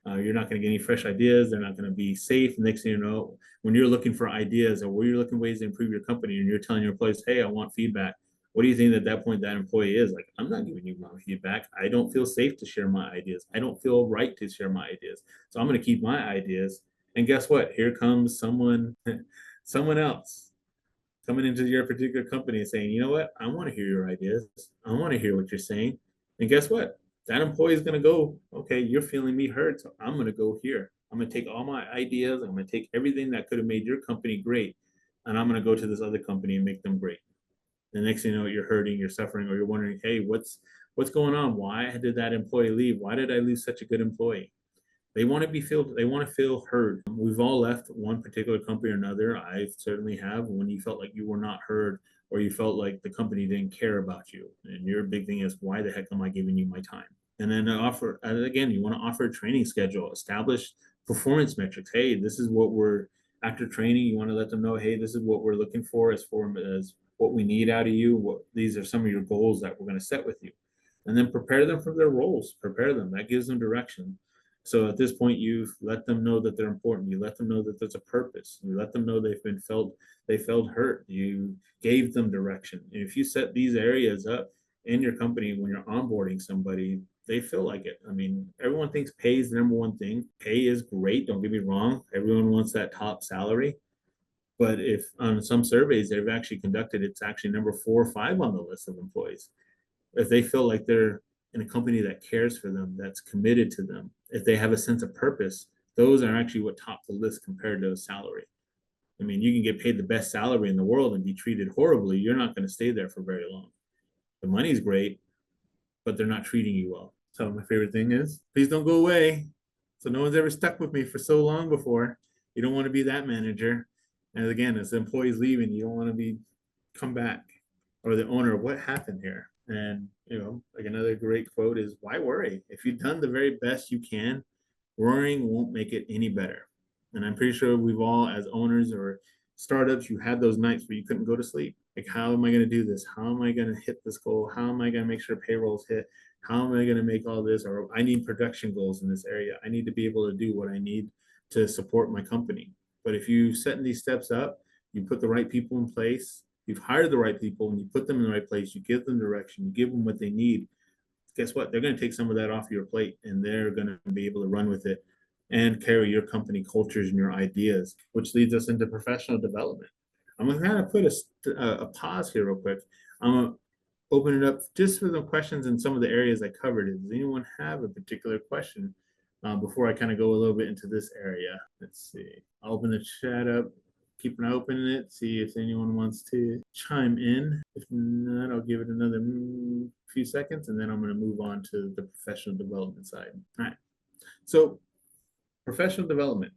You're not going to get any fresh ideas. They're not going to be safe. Next thing you know, when you're looking for ideas or where you're looking ways to improve your company and you're telling your employees, hey, I want feedback. What do you think at that point that employee is like? I'm not giving you my feedback. I don't feel safe to share my ideas. I don't feel right to share my ideas. So I'm going to keep my ideas. And guess what? Here comes someone else coming into your particular company and saying, you know what? I want to hear your ideas. I want to hear what you're saying. And guess what? That employee is going to go, okay, you're feeling me hurt. So I'm going to go here. I'm going to take all my ideas. I'm going to take everything that could have made your company great. And I'm going to go to this other company and make them great. The next thing you know, you're hurting, you're suffering, or you're wondering, hey, what's going on? Why did that employee leave? Why did I lose such a good employee? They want to feel heard. We've all left one particular company or another. I certainly have, when you felt like you were not heard or you felt like the company didn't care about you. And your big thing is, why the heck am I giving you my time? And then again, you want to offer a training schedule, establish performance metrics. Hey, this is what after training, you want to let them know, hey, this is what we're looking for as what we need out of you. These are some of your goals that we're going to set with you. And then prepare them for their roles. Prepare them. That gives them direction. So at this point, you've let them know that they're important. You let them know that there's a purpose. You let them know they felt hurt. You gave them direction. And if you set these areas up in your company when you're onboarding somebody, they feel like it. I mean, everyone thinks pay is the number one thing. Pay is great. Don't get me wrong. Everyone wants that top salary. But if on some surveys they've actually conducted, it's actually number 4 or 5 on the list of employees. If they feel like they're in a company that cares for them, that's committed to them, if they have a sense of purpose, those are actually what top the list compared to a salary. I mean, you can get paid the best salary in the world and be treated horribly. You're not going to stay there for very long. The money's great, but they're not treating you well. So my favorite thing is, please don't go away. So no one's ever stuck with me for so long before. You don't want to be that manager. And again, as the employee's leaving, you don't want to come back, or the owner, what happened here? And like another great quote is, why worry? If you've done the very best you can, worrying won't make it any better. And I'm pretty sure we've all, as owners or startups, you had those nights where you couldn't go to sleep. Like, how am I going to do this? How am I going to hit this goal? How am I going to make sure payroll's hit? How am I going to make all this? Or I need production goals in this area. I need to be able to do what I need to support my company. But if you set these steps up, you put the right people in place, you've hired the right people, and you put them in the right place, you give them direction, you give them what they need, guess what? They're going to take some of that off your plate, and they're going to be able to run with it and carry your company cultures and your ideas, which leads us into professional development. I'm going to kind of put a pause here real quick. I'm going to open it up just for the questions in some of the areas I covered. Does anyone have a particular question before I kind of go a little bit into this area? Let's see. I'll open the chat up. keep an eye open in it, see if anyone wants to chime in. If not, I'll give it another few seconds, and then I'm going to move on to the professional development side. All right. So professional development.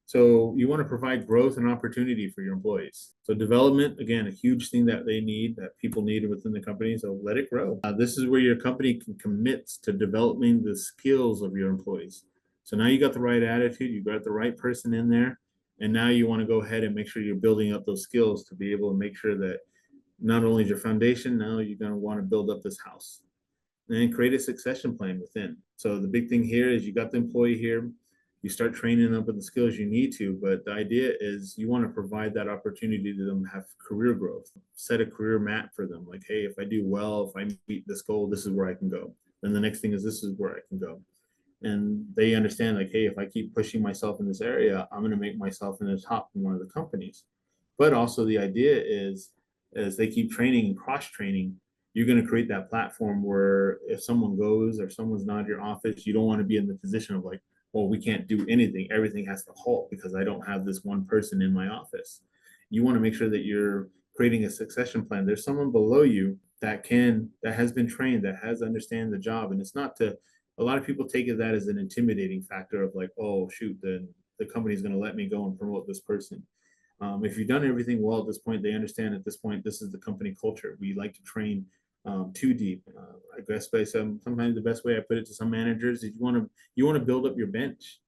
So you want to provide growth and opportunity for your employees. So development, again, a huge thing that they need, that people need within the company. So let it grow. This is where your company can commit to developing the skills of your employees. So now you got the right attitude, you got the right person in there, and now you want to go ahead and make sure you're building up those skills to be able to make sure that not only is your foundation, now you're going to want to build up this house. And then create a succession plan within. So the big thing here is you got the employee here, you start training them with the skills you need to, but the idea is you want to provide that opportunity to them to have career growth, set a career map for them. Like, hey, if I do well, if I meet this goal, this is where I can go. Then the next thing is this is where I can go. And they understand like, hey, if I keep pushing myself in this area, I'm going to make myself in the top in one of the companies. But also the idea is as they keep training and cross training, you're going to create that platform where if someone goes or someone's not in your office, you don't want to be in the position of like, well, we can't do anything. Everything has to halt because I don't have this one person in my office. You want to make sure that you're creating a succession plan. There's someone below you that has been trained, that has understand the job. And it's not to, a lot of people take that as an intimidating factor of like, oh shoot, then the company's going to let me go and promote this person. If you've done everything well at this point, they understand at this point, this is the company culture. We like to train too deep. I guess by sometimes the best way I put it to some managers is you want to build up your bench.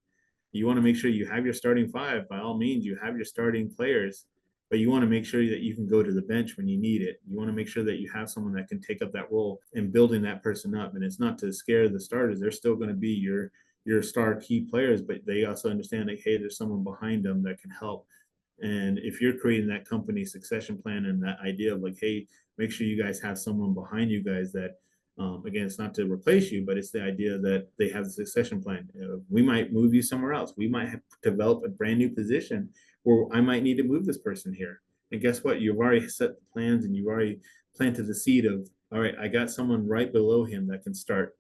You want to make sure you have your starting five. By all means, you have your starting players, but you want to make sure that you can go to the bench when you need it. You want to make sure that you have someone that can take up that role and building that person up. And it's not to scare the starters. They're still going to be your star key players, but they also understand that, hey, there's someone behind them that can help. And if you're creating that company succession plan and that idea of like, hey, make sure you guys have someone behind you guys that, again, it's not to replace you, but it's the idea that they have a succession plan. We might move you somewhere else. We might have developed a brand new position where I might need to move this person here. And guess what? You've already set the plans and you've already planted the seed of, all right, I got someone right below him that can start.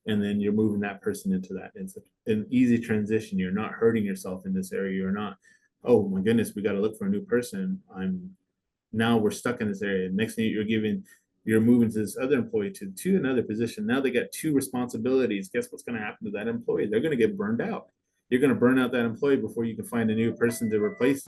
And then you're moving that person into that. It's an easy transition. You're not hurting yourself in this area. You're not, oh my goodness, we got to look for a new person. Now we're stuck in this area. Next thing you're moving to this other employee to another position. Now they got two responsibilities. Guess what's going to happen to that employee? They're going to get burned out. You're going to burn out that employee before you can find a new person to replace.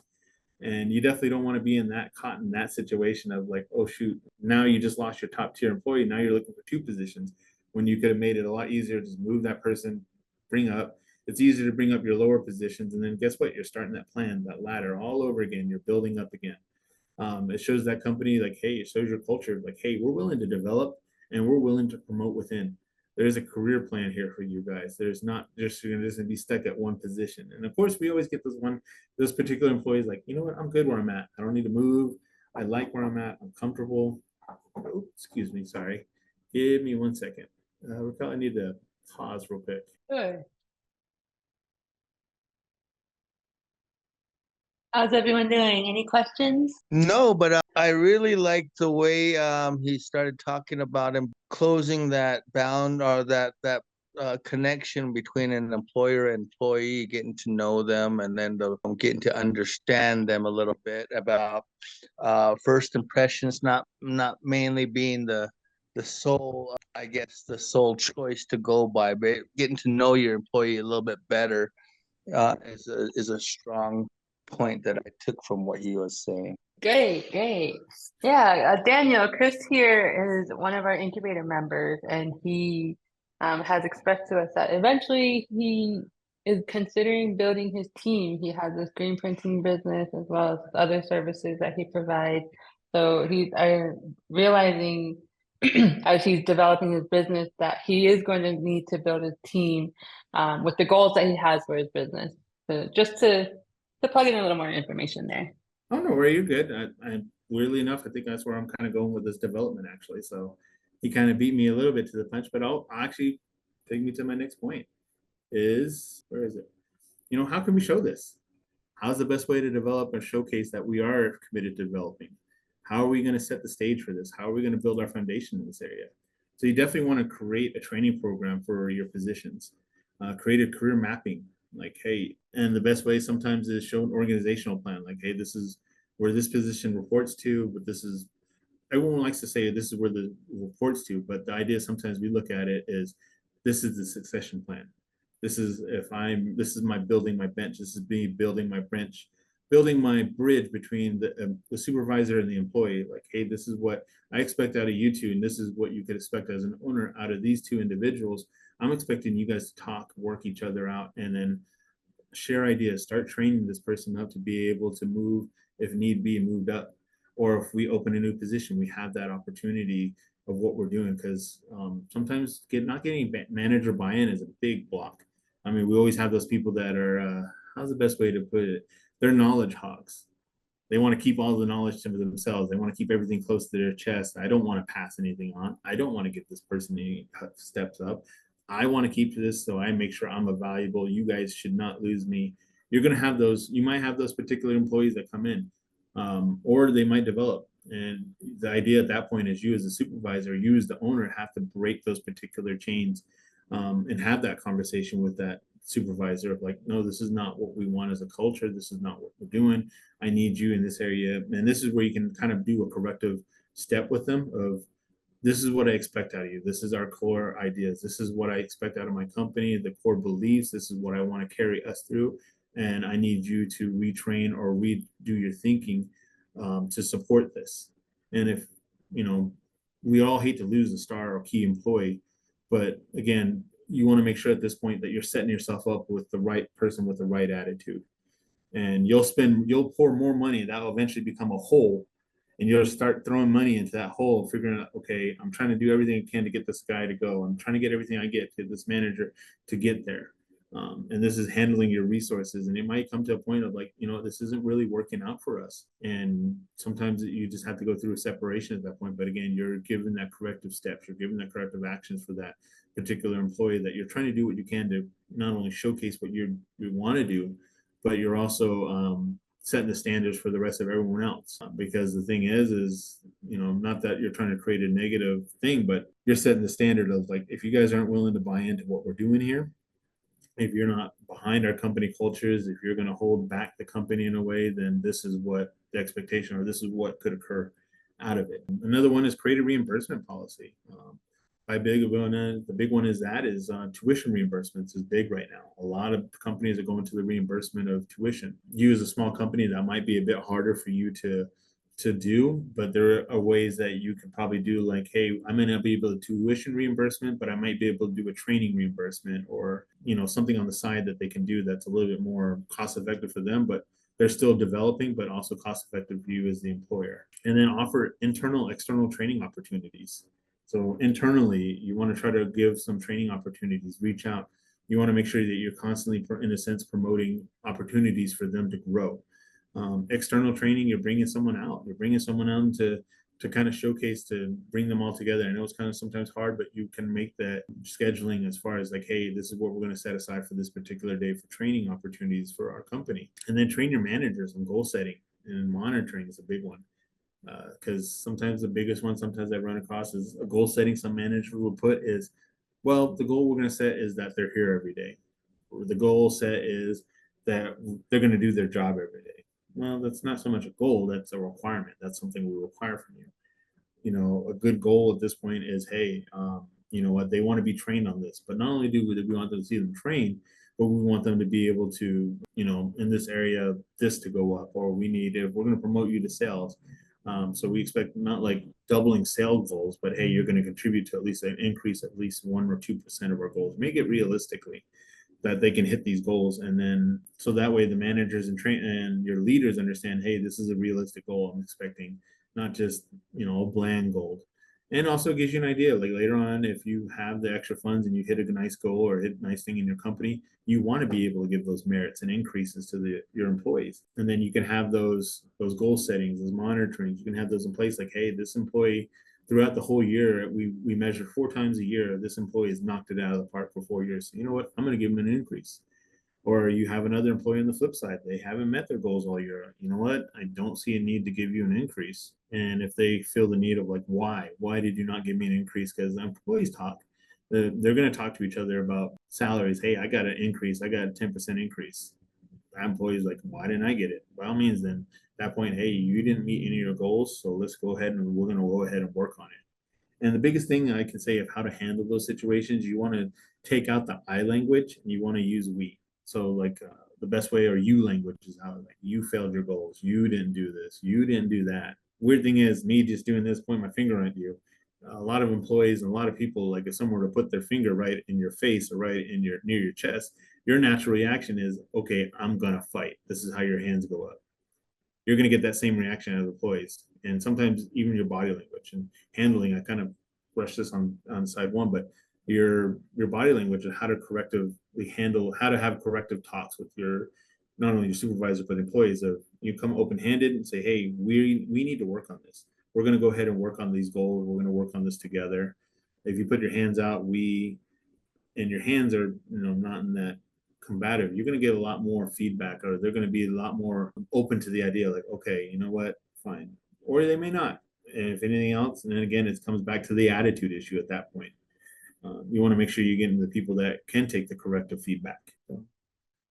And you definitely don't want to be in that situation of like, oh shoot, now you just lost your top tier employee. Now you're looking for two positions when you could have made it a lot easier to just move that person, it's easier to bring up your lower positions. And then guess what? You're starting that plan, that ladder all over again. You're building up again. It shows that company like, hey, it shows your culture like, hey, we're willing to develop and we're willing to promote within. There's a career plan here for you guys. There's not just, you're just gonna be stuck at one position. And of course, we always get those particular employees like, you know what, I'm good where I'm at. I don't need to move. I like where I'm at. I'm comfortable. Oh, excuse me, sorry. Give me 1 second. We probably need to pause real quick. Sure. How's everyone doing? Any questions? No, but I really like the way he started talking about him closing that bound or that connection between an employer and employee, getting to know them, and then getting to understand them a little bit about first impressions, not mainly being the sole, I guess, the sole choice to go by, but getting to know your employee a little bit better is a strong point that I took from what he was saying. Great. Yeah, Daniel, Chris here is one of our incubator members, and he has expressed to us that eventually he is considering building his team. He has this green printing business as well as other services that he provides. So he's realizing as he's developing his business that he is going to need to build his team with the goals that he has for his business. So just to plug in a little more information there. Oh no, where you're good. I weirdly enough, I think that's where I'm kind of going with this development actually. So he kind of beat me a little bit to the punch, but I'll actually take me to my next point. Where is it? How can we show this? How's the best way to develop and showcase that we are committed to developing? How are we going to set the stage for this? How are we going to build our foundation in this area? So you definitely want to create a training program for your positions. Create a career mapping. Like, hey, and the best way sometimes is show an organizational plan. Like, hey, this is where this position reports to, but this is, everyone likes to say this is where the reports to, but the idea sometimes we look at it is this is the succession plan. This is this is my building my bench. This is me building my bench, building my bridge between the supervisor and the employee. Like, hey, this is what I expect out of you two, and this is what you could expect as an owner out of these two individuals. I'm expecting you guys to talk, work each other out, and then share ideas, start training this person up to be able to move, if need be, moved up. Or if we open a new position, we have that opportunity of what we're doing. Because sometimes not getting manager buy-in is a big block. I mean, we always have those people that are, how's the best way to put it? They're knowledge hogs. They want to keep all the knowledge to themselves. They want to keep everything close to their chest. I don't want to pass anything on. I don't want to get this person any steps up. I want to keep to this so I make sure I'm a valuable. You guys should not lose me. You're going to have those, you might have those particular employees that come in, or they might develop. And the idea at that point is you as a supervisor, you as the owner have to break those particular chains, and have that conversation with that supervisor of like, no, this is not what we want as a culture. This is not what we're doing. I need you in this area. And this is where you can kind of do a corrective step with them of, this is what I expect out of you. This is our core ideas. This is what I expect out of my company, the core beliefs. This is what I want to carry us through. And I need you to retrain or redo your thinking, to support this. And if, you know, we all hate to lose a star or key employee, but again, you want to make sure at this point that you're setting yourself up with the right person with the right attitude. And you'll pour more money that will eventually become a hole, and you'll start throwing money into that hole, figuring out, okay, I'm trying to do everything I can to get this guy to go. I'm trying to get everything I get to this manager to get there. And this is handling your resources, and it might come to a point of like, you know, this isn't really working out for us. And sometimes you just have to go through a separation at that point. But again, you're giving that corrective steps, you're giving that corrective actions for that particular employee, that you're trying to do what you can to not only showcase what you want to do, but you're also setting the standards for the rest of everyone else. Because the thing is, you know, not that you're trying to create a negative thing, but you're setting the standard of like, if you guys aren't willing to buy into what we're doing here, if you're not behind our company cultures, if you're going to hold back the company in a way, then this is what the expectation, or this is what could occur out of it. Another one is create a reimbursement policy. The big one is tuition reimbursements is big right now. A lot of companies are going to the reimbursement of tuition. You as a small company, that might be a bit harder for you to do, but there are ways that you can probably do, like, hey, I may not be able to tuition reimbursement, but I might be able to do a training reimbursement, or, you know, something on the side that they can do that's a little bit more cost effective for them, but they're still developing, but also cost effective for you as the employer. And then offer internal, external training opportunities. So internally, you want to try to give some training opportunities, reach out. You want to make sure that you're constantly, in a sense, promoting opportunities for them to grow. External training, you're bringing someone out. You're bringing someone out to kind of showcase, to bring them all together. I know it's kind of sometimes hard, but you can make that scheduling as far as like, hey, this is what we're going to set aside for this particular day for training opportunities for our company. And then train your managers on goal setting, and monitoring is a big one. Because sometimes the biggest one, sometimes I run across, is a goal setting some manager will put is, well, the goal we're going to set is that they're here every day. Or the goal set is that they're going to do their job every day. Well, that's not so much a goal, that's a requirement. That's something we require from you. You know, a good goal at this point is, hey, you know what, they want to be trained on this. But not only do we want them to see them trained, but we want them to be able to, you know, in this area, this to go up, or if we're going to promote you to sales. So we expect not like doubling sales goals, but hey, you're going to contribute to at least an increase, at least 1 or 2% of our goals. Make it realistically that they can hit these goals. And then, so that way the managers and your leaders understand, hey, this is a realistic goal I'm expecting, not just, you know, a bland goal. And also gives you an idea, like later on, if you have the extra funds and you hit a nice goal or hit a nice thing in your company, you want to be able to give those merits and increases to your employees. And then you can have those goal settings, those monitoring, you can have those in place, like, hey, this employee throughout the whole year, we measure 4 times a year, this employee has knocked it out of the park for 4 years. So you know what, I'm going to give them an increase. Or you have another employee on the flip side, they haven't met their goals all year. You know what, I don't see a need to give you an increase. And if they feel the need of like, why did you not give me an increase? Because the employees talk, they're going to talk to each other about salaries. Hey, I got an increase. I got a 10% increase. That employee's like, why didn't I get it? By all means, then at that point, hey, you didn't meet any of your goals. So let's go ahead and we're going to go ahead and work on it. And the biggest thing I can say of how to handle those situations, you want to take out the I language and you want to use we. So like the best way, or you language, is how like you failed your goals. You didn't do this. You didn't do that. Weird thing is me just doing this, point my finger at you. A lot of employees and a lot of people, like if someone were to put their finger right in your face or right in your near your chest, your natural reaction is, okay, I'm gonna fight. This is how your hands go up. You're gonna get that same reaction as employees, and sometimes even your body language and handling. I kind of brushed this on side one, but your body language and how to correctively handle, how to have corrective talks with your, not only your supervisor but employees. Of you come open handed and say, hey, we need to work on this. We're going to go ahead and work on these goals. We're going to work on this together. If you put your hands out, and your hands are, not in that combative, you're going to get a lot more feedback, or they're going to be a lot more open to the idea, like, okay, you know what, fine. Or they may not. And if anything else, and then again, it comes back to the attitude issue at that point. You want to make sure you get into the people that can take the corrective feedback. So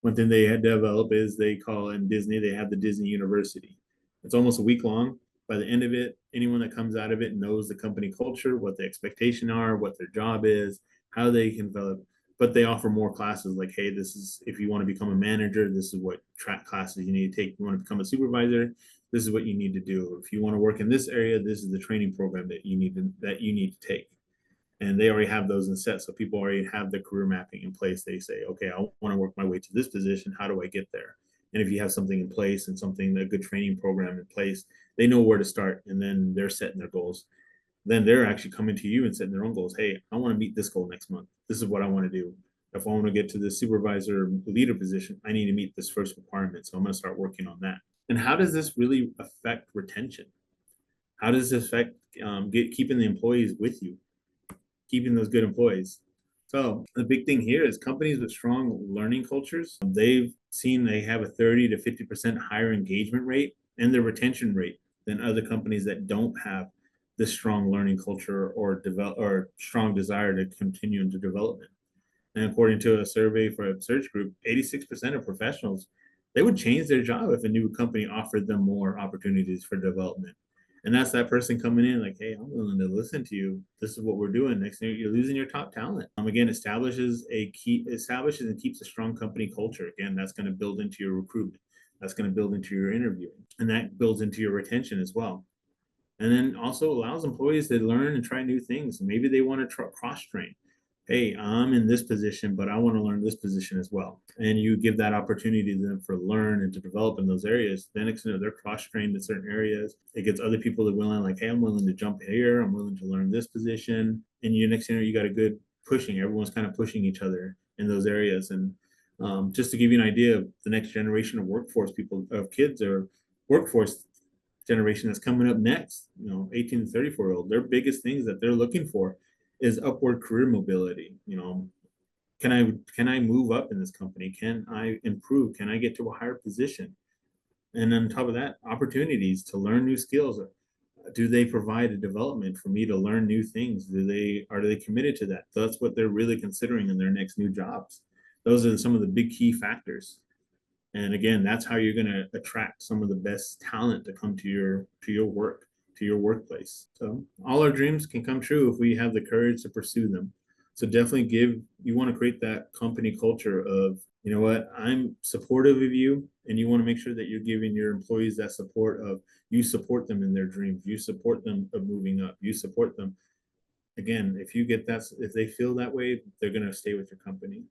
one thing they had developed is they call in Disney, they have the Disney University. It's almost a week long. By the end of it, anyone that comes out of it knows the company culture, what the expectation are, what their job is, how they can develop. But they offer more classes like, hey, this is, if you want to become a manager, this is what track classes you need to take. If you want to become a supervisor, this is what you need to do. If you want to work in this area, this is the training program that you need to take. And they already have those in set. So people already have the career mapping in place. They say, okay, I want to work my way to this position. How do I get there? And if you have something in place and a good training program in place, they know where to start, and then they're setting their goals. Then they're actually coming to you and setting their own goals. Hey, I want to meet this goal next month. This is what I want to do. If I want to get to the supervisor leader position, I need to meet this first requirement. So I'm going to start working on that. And how does this really affect retention? How does this affect keeping the employees with you, keeping those good employees? So the big thing here is companies with strong learning cultures, they've seen they have a 30 to 50% higher engagement rate and their retention rate than other companies that don't have this strong learning culture or strong desire to continue into development. And according to a survey for a search group, 86% of professionals, they would change their job if a new company offered them more opportunities for development. And that's that person coming in like, hey, I'm willing to listen to you. This is what we're doing. Next thing you're losing your top talent. Again, establishes and keeps a strong company culture. Again, that's going to build into your recruitment. That's going to build into your interviewing, and that builds into your retention as well. And then also allows employees to learn and try new things. Maybe they want to cross train. Hey, I'm in this position, but I want to learn this position as well. And you give that opportunity to them for learn and to develop in those areas. Then they're cross-trained in certain areas. It gets other people that willing, like, hey, I'm willing to jump here. I'm willing to learn this position. And you got a good pushing. Everyone's kind of pushing each other in those areas. And just to give you an idea of the next generation of kids or workforce generation that's coming up next, 18 to 34-year-old, their biggest things that they're looking for is upward career mobility. Can I move up in this company? Can I improve? Can I get to a higher position? And on top of that, opportunities to learn new skills. Do they provide a development for me to learn new things? Are they committed to that? That's what they're really considering in their next new jobs. Those are some of the big key factors. And again, that's how you're going to attract some of the best talent to come to your workplace. So all our dreams can come true if we have the courage to pursue them. So definitely you want to create that company culture of, you know what, I'm supportive of you, and you want to make sure that you're giving your employees that support of, you support them in their dreams, you support them of moving up, you support them. Again, if they feel that way, they're going to stay with your company.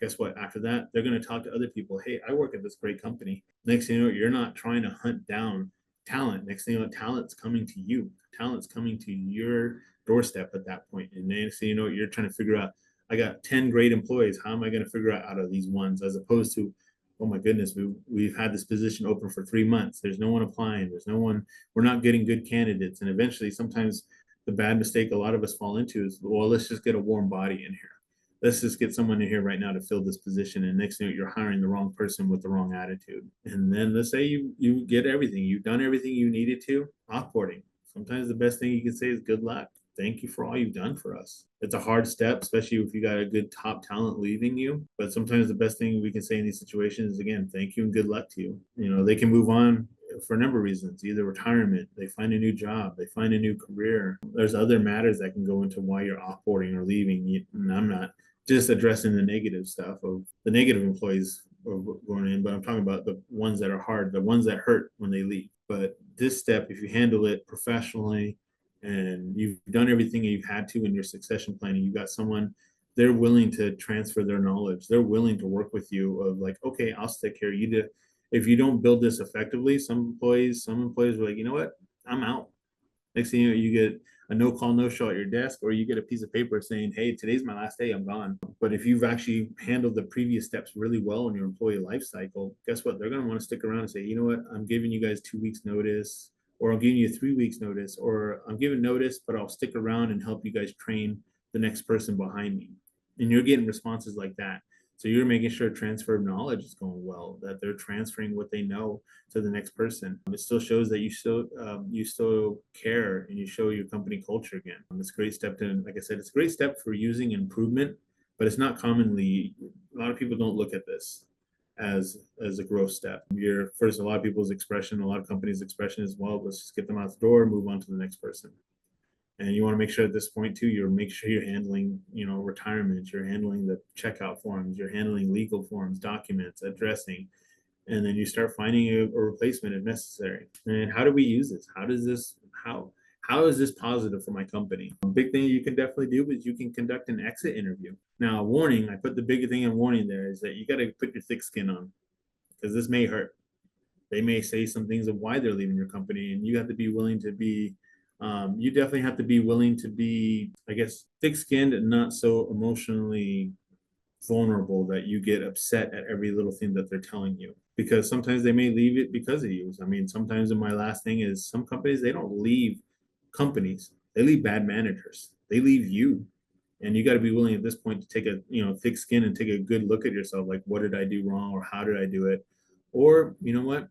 Guess what? After that, they're going to talk to other people. Hey, I work at this great company. Next thing you know, you're not trying to hunt down talent. Next thing you know, talent's coming to you. Talent's coming to your doorstep at that point. And next thing you know, you're trying to figure out, I got 10 great employees. How am I going to figure out of these ones? As opposed to, oh my goodness, we've had this position open for 3 months. There's no one applying. We're not getting good candidates. And eventually, sometimes the bad mistake a lot of us fall into is, well, let's just get a warm body in here. Let's just get someone in here right now to fill this position. And next thing you're hiring the wrong person with the wrong attitude. And then let's say you get everything. You've done everything you needed to. Offboarding. Sometimes the best thing you can say is good luck. thank you for all you've done for us. It's a hard step, especially if you got a good top talent leaving you. But sometimes the best thing we can say in these situations is, again, thank you and good luck to you. You know, they can move on for a number of reasons, either retirement, they find a new job, they find a new career. There's other matters that can go into why you're offboarding or leaving. And I'm not just addressing the negative stuff of the negative employees going in, but I'm talking about the ones that are hard, the ones that hurt when they leave. But this step, if you handle it professionally and you've done everything you've had to in your succession planning, you've got someone, they're willing to transfer their knowledge. They're willing to work with you of like, okay, I'll stick here. You do. If you don't build this effectively, some employees were like, you know what, I'm out. Next thing you know, you get a no call, no show at your desk, or you get a piece of paper saying, hey, today's my last day, I'm gone. But if you've actually handled the previous steps really well in your employee life cycle, guess what? They're going to want to stick around and say, you know what, I'm giving you guys 2 weeks notice, or I'm giving you 3 weeks notice, or I'm giving notice, but I'll stick around and help you guys train the next person behind me. And you're getting responses like that. So you're making sure transfer of knowledge is going well, that they're transferring what they know to the next person. It still shows that you still care and you show your company culture again. It's a great step to, like I said, it's a great step for using improvement, but it's not commonly, a lot of people don't look at this as a growth step. You're first, a lot of people's expression, a lot of companies' expression is, well, let's just get them out the door, move on to the next person. And you want to make sure at this point too, make sure you're handling, retirement, you're handling the checkout forms, you're handling legal forms, documents, addressing, and then you start finding a replacement if necessary. And how do we use this? How is this positive for my company? A big thing you can definitely do is you can conduct an exit interview. Now, warning, I put the big thing in warning there is that you got to put your thick skin on, because this may hurt. They may say some things of why they're leaving your company, and you have to be willing to be you definitely have to be willing to be, I guess, thick-skinned and not so emotionally vulnerable that you get upset at every little thing that they're telling you, because sometimes they may leave it because of you. I mean, sometimes, in my last thing is, some companies, they don't leave companies, they leave bad managers, they leave you. And you got to be willing at this point to take a thick skin and take a good look at yourself, like, what did I do wrong, or how did I do it? Or, you know what,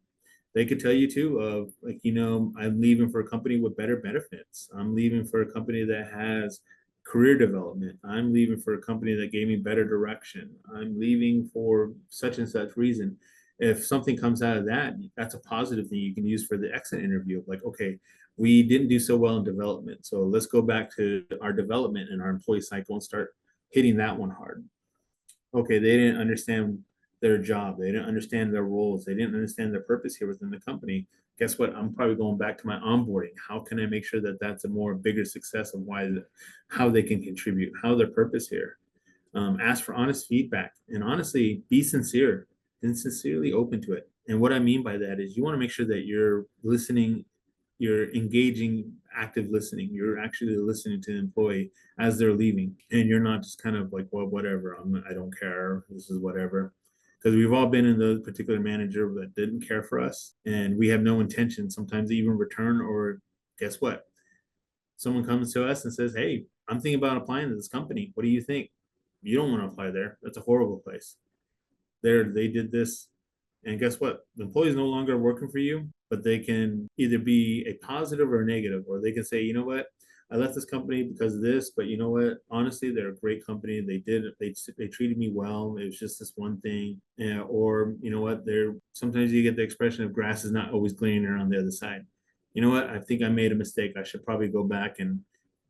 they could tell you too of, like, I'm leaving for a company with better benefits. I'm leaving for a company that has career development. I'm leaving for a company that gave me better direction. I'm leaving for such and such reason. If something comes out of that, that's a positive thing you can use for the exit interview. Like, okay, we didn't do so well in development, so let's go back to our development and our employee cycle and start hitting that one hard. Okay, they didn't understand their job, they didn't understand their roles, they didn't understand their purpose here within the company. Guess what, I'm probably going back to my onboarding. How can I make sure that that's a more bigger success of how they can contribute, how their purpose here. Ask for honest feedback, and honestly, be sincere and sincerely open to it. And what I mean by that is, you want to make sure that you're listening, you're engaging, active listening. You're actually listening to the employee as they're leaving, and you're not just kind of like, well, whatever, I don't care, this is whatever. Because we've all been in the particular manager that didn't care for us, and we have no intention sometimes to even return. Or guess what? Someone comes to us and says, hey, I'm thinking about applying to this company. What do you think? You don't want to apply there. That's a horrible place. They did this. And guess what? The employee is no longer working for you, but they can either be a positive or a negative, or they can say, you know what, I left this company because of this, but you know what, honestly, they're a great company. They treated me well. It was just this one thing. Or, you know what, sometimes you get the expression of grass is not always greener on the other side. You know what, I think I made a mistake. I should probably go back and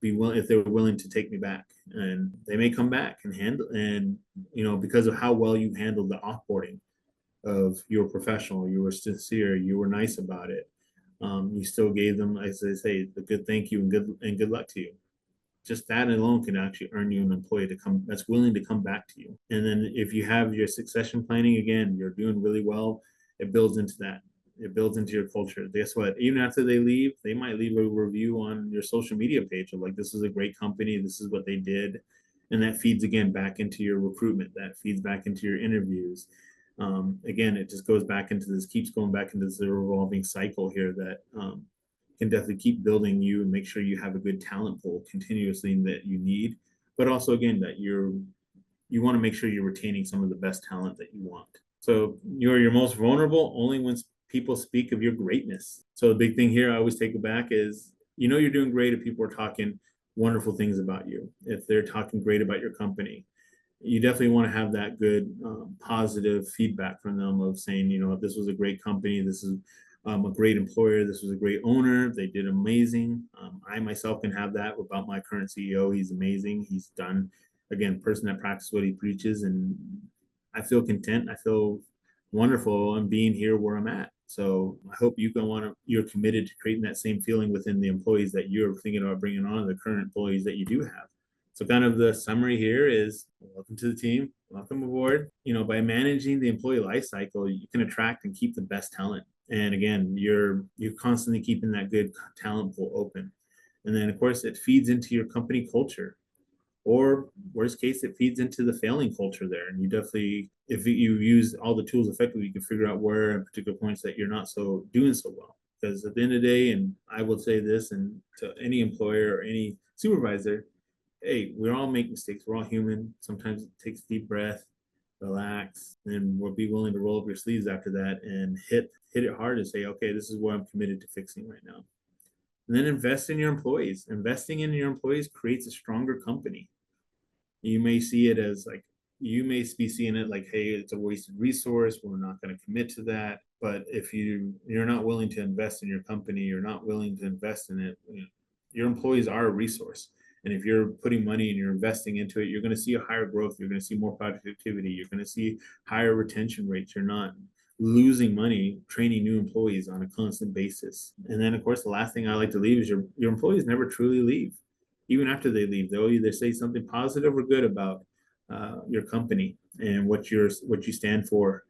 be willing, if they're willing to take me back. And they may come back and because of how well you handled the offboarding of, you were professional, you were sincere, you were nice about it. You still gave them, as they say, the good thank you and good luck to you. Just that alone can actually earn you an employee that's willing to come back to you. And then if you have your succession planning, again, you're doing really well, it builds into that. It builds into your culture. Guess what? Even after they leave, they might leave a review on your social media page of like, this is a great company, this is what they did. And that feeds again back into your recruitment, that feeds back into your interviews. Again, it just keeps going back into this revolving cycle here that can definitely keep building you and make sure you have a good talent pool continuously that you need. But also, again, that you want to make sure you're retaining some of the best talent that you want. So you're your most vulnerable only when people speak of your greatness. So the big thing here I always take it back is, you're doing great if people are talking wonderful things about you, if they're talking great about your company, you definitely want to have that good positive feedback from them of saying, you know, this was a great company, this is a great employer, this was a great owner, they did amazing. I myself can have that about my current CEO. He's amazing. He's done, again, person that practices what he preaches, and I feel content. I feel wonderful in being here where I'm at. So I hope you're committed to creating that same feeling within the employees that you're thinking about bringing on, the current employees that you do have. So kind of the summary here is, welcome to the team, welcome aboard. You know, by managing the employee life cycle, you can attract and keep the best talent. And again, you're constantly keeping that good talent pool open. And then of course it feeds into your company culture, or worst case, it feeds into the failing culture there. And you definitely, if you use all the tools effectively, you can figure out where at particular points that you're not so doing so well. Because at the end of the day, and I will say this, and to any employer or any supervisor, hey, we all make mistakes. We're all human. Sometimes it takes a deep breath, relax, and we'll be willing to roll up your sleeves after that and hit it hard and say, okay, this is what I'm committed to fixing right now. And then invest in your employees. Investing in your employees creates a stronger company. You may see it as like, you may be seeing it like, hey, it's a wasted resource, we're not going to commit to that. But if you're not willing to invest in your company, you're not willing to invest in it, you know, your employees are a resource. And if you're putting money and you're investing into it, you're going to see a higher growth, you're going to see more productivity, you're going to see higher retention rates. You're not losing money training new employees on a constant basis. And then of course the last thing I like to leave is your employees never truly leave. Even after they leave, they'll either say something positive or good about your company and what you stand for.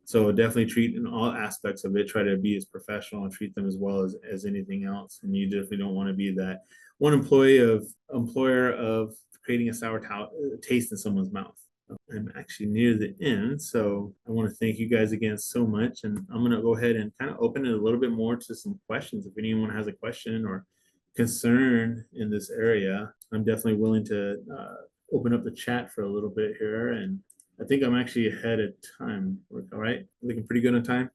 So definitely treat in all aspects of it, try to be as professional and treat them as well as anything else. And you definitely don't want to be that one employer of creating a sour taste in someone's mouth. I'm actually near the end, so I want to thank you guys again so much. And I'm going to go ahead and kind of open it a little bit more to some questions. If anyone has a question or concern in this area, I'm definitely willing to open up the chat for a little bit here. And I think I'm actually ahead of time. All right, looking pretty good on time.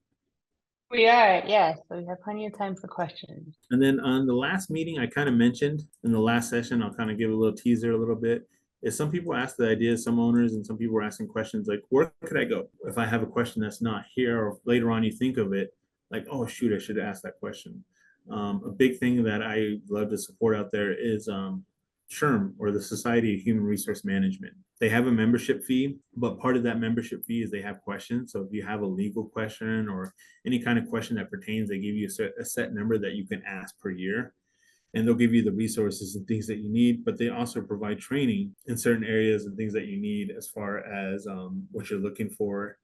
We are, yeah. So we have plenty of time for questions. And then on the last meeting, I kind of mentioned in the last session, I'll kind of give a little teaser a little bit, is some people ask the idea, some owners and some people are asking questions like, where could I go if I have a question that's not here, or later on you think of it, like, oh shoot, I should have asked that question. A big thing that I love to support out there is SHRM, or the Society of Human Resource Management. They have a membership fee, but part of that membership fee is they have questions. So if you have a legal question or any kind of question that pertains, they give you a set number that you can ask per year. And they'll give you the resources and things that you need, but they also provide training in certain areas and things that you need as far as what you're looking for.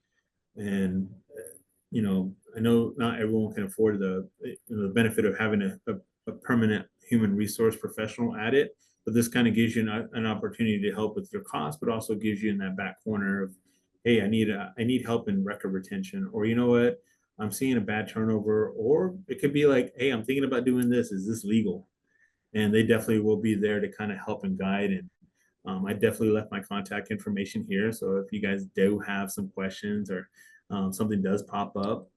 And, you know, I know not everyone can afford the benefit of having a permanent human resource professional at it, but this kind of gives you an opportunity to help with your costs, but also gives you in that back corner of, hey, I need help in record retention, or you know what, I'm seeing a bad turnover, or it could be like, hey, I'm thinking about doing this. Is this legal? And they definitely will be there to kind of help and guide. And I definitely left my contact information here. So if you guys do have some questions or something does pop up,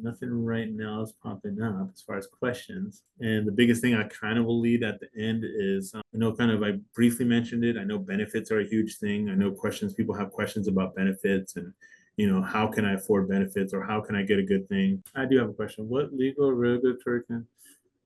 nothing right now is popping up as far as questions. And the biggest thing I kind of will lead at the end is, I know kind of I briefly mentioned it. I know benefits are a huge thing. I know people have questions about benefits and, you know, how can I afford benefits, or how can I get a good thing? I do have a question. What legal regulatory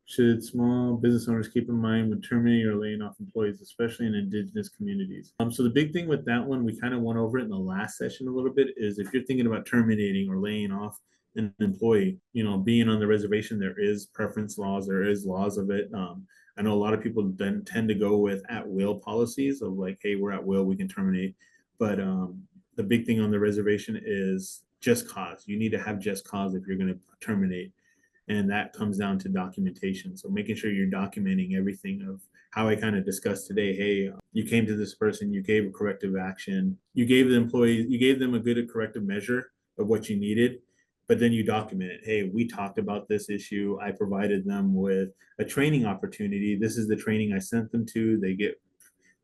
should small business owners keep in mind when terminating or laying off employees, especially in indigenous communities? So the big thing with that one, we kind of went over it in the last session a little bit, is if you're thinking about terminating or laying off an employee, you know, being on the reservation, there is preference laws, there is laws of it. I know a lot of people then tend to go with at will policies of like, hey, we're at will, we can terminate. But the big thing on the reservation is just cause. You need to have just cause if you're going to terminate. And that comes down to documentation. So making sure you're documenting everything of how I kind of discussed today. Hey, you came to this person, you gave a corrective action, you gave the employees, you gave them a good corrective measure of what you needed, but then you document it. Hey, we talked about this issue. I provided them with a training opportunity. This is the training I sent them to. They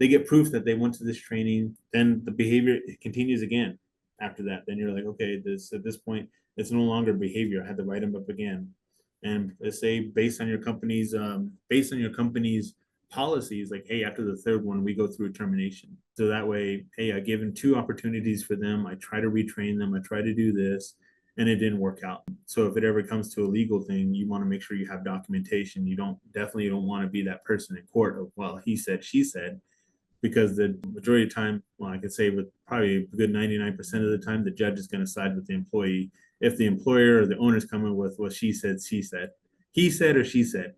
get proof that they went to this training. Then the behavior continues again after that. Then you're like, okay, at this point, it's no longer behavior. I had to write them up again. And say based on your company's policies like, hey, after the third one, we go through a termination. So that way, hey, I give them 2 opportunities for them. I try to retrain them. I try to do this, and it didn't work out. So if it ever comes to a legal thing, you want to make sure you have documentation. You don't want to be that person in court of, well, he said, she said, because the majority of the time, well, I could say with probably a good 99% of the time, the judge is going to side with the employee. If the employer or the owner's coming with, well, she said, he said, or she said,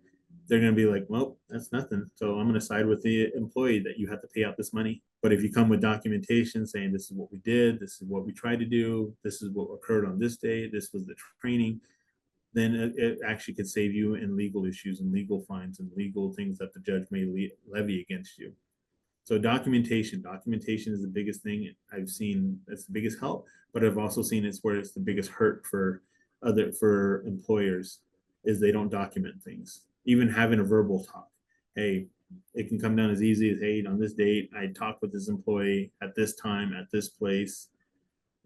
they're going to be like, well, that's nothing. So I'm going to side with the employee that you have to pay out this money. But if you come with documentation saying this is what we did, this is what we tried to do, this is what occurred on this day, this was the training, then it actually could save you in legal issues and legal fines and legal things that the judge may levy against you. So documentation is the biggest thing I've seen. That's the biggest help, but I've also seen it's where it's the biggest hurt for employers is they don't document things. Even having a verbal talk. Hey, it can come down as easy as, hey, on this date, I talked with this employee at this time, at this place,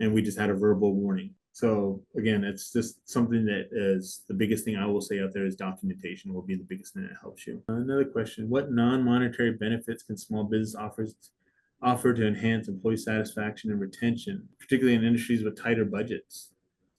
and we just had a verbal warning. So again, it's just something that is the biggest thing I will say out there is documentation will be the biggest thing that helps you. Another question, what non-monetary benefits can small business offer to enhance employee satisfaction and retention, particularly in industries with tighter budgets?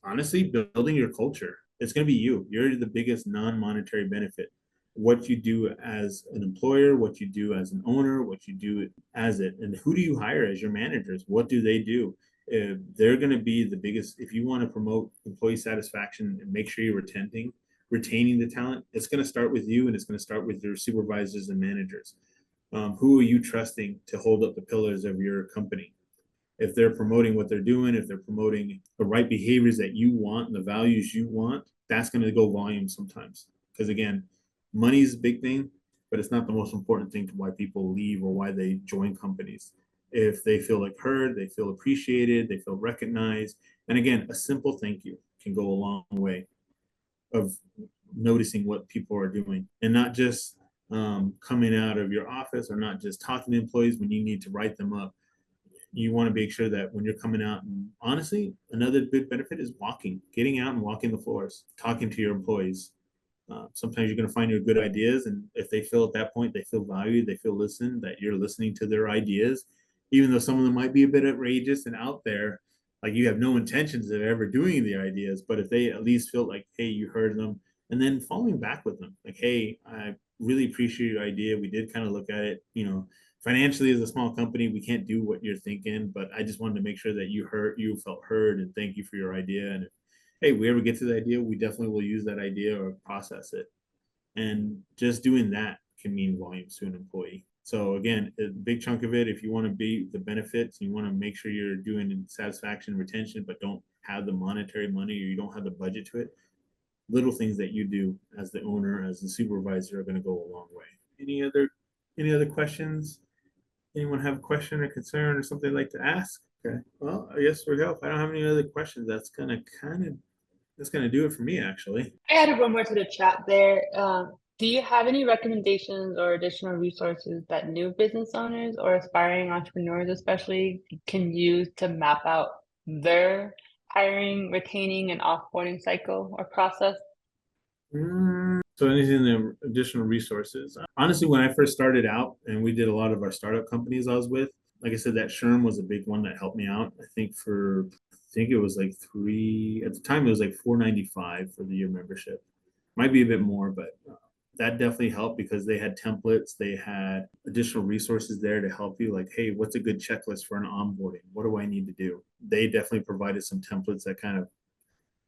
Honestly, building your culture. It's going to be you. You're the biggest non-monetary benefit. What you do as an employer, what you do as an owner, what you do as it, and who do you hire as your managers? What do they do? They're going to be the biggest. If you want to promote employee satisfaction and make sure you're retaining the talent, it's going to start with you, and it's going to start with your supervisors and managers. Who are you trusting to hold up the pillars of your company? If they're promoting what they're doing, if they're promoting the right behaviors that you want and the values you want, that's going to go volume sometimes. Because again, money is a big thing, but it's not the most important thing to why people leave or why they join companies. If they feel like heard, they feel appreciated, they feel recognized. And again, a simple thank you can go a long way of noticing what people are doing and not just coming out of your office or not just talking to employees when you need to write them up. You want to make sure that when you're coming out, and honestly, another big benefit is getting out and walking the floors, talking to your employees. Sometimes you're going to find your good ideas, and if they feel at that point they feel valued, they feel listened, that you're listening to their ideas, even though some of them might be a bit outrageous and out there, like you have no intentions of ever doing the ideas, but if they at least feel like, hey, you heard them, and then following back with them, like, hey, I really appreciate your idea. We did kind of look at it, financially as a small company, we can't do what you're thinking, but I just wanted to make sure that you felt heard, and thank you for your idea. And if, hey, we ever get to the idea, we definitely will use that idea or process it. And just doing that can mean volumes to an employee. So again, a big chunk of it, if you want to be the benefits, you want to make sure you're doing satisfaction and retention, but don't have the monetary money or you don't have the budget to it, little things that you do as the owner, as the supervisor are going to go a long way. Any other questions? Anyone have a question or concern or something they'd like to ask? Okay, well, I guess we go. If I don't have any other questions, that's gonna do it for me, actually. I added one more to the chat there. Do you have any recommendations or additional resources that new business owners or aspiring entrepreneurs especially can use to map out their hiring, retaining, and offboarding cycle or process? So anything, the additional resources. Honestly, when I first started out and we did a lot of our startup companies I was with, like I said, that SHRM was a big one that helped me out. I think it was like at the time it was like $4.95 for the year membership. Might be a bit more, but that definitely helped because they had templates, they had additional resources there to help you, like, hey, what's a good checklist for an onboarding? What do I need to do? They definitely provided some templates that kind of,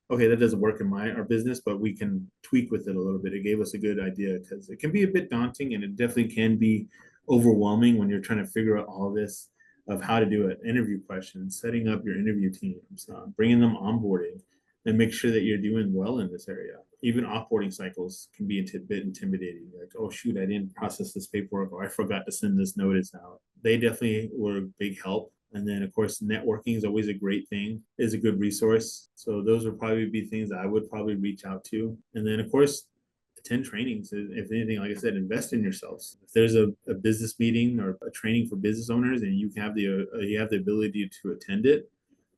okay, that doesn't work in our business, but we can tweak with it a little bit. It gave us a good idea because it can be a bit daunting and it definitely can be overwhelming when you're trying to figure out all this of how to do it, interview questions, setting up your interview teams, bringing them onboarding, and make sure that you're doing well in this area. Even offboarding cycles can be a bit intimidating. Like, oh shoot, I didn't process this paperwork, or I forgot to send this notice out. They definitely were a big help. And then, of course, networking is always a great thing, is a good resource. So those would probably be things that I would probably reach out to. And then, of course, attend trainings. If anything, like I said, invest in yourselves. If there's a business meeting or a training for business owners and you have the ability to attend it,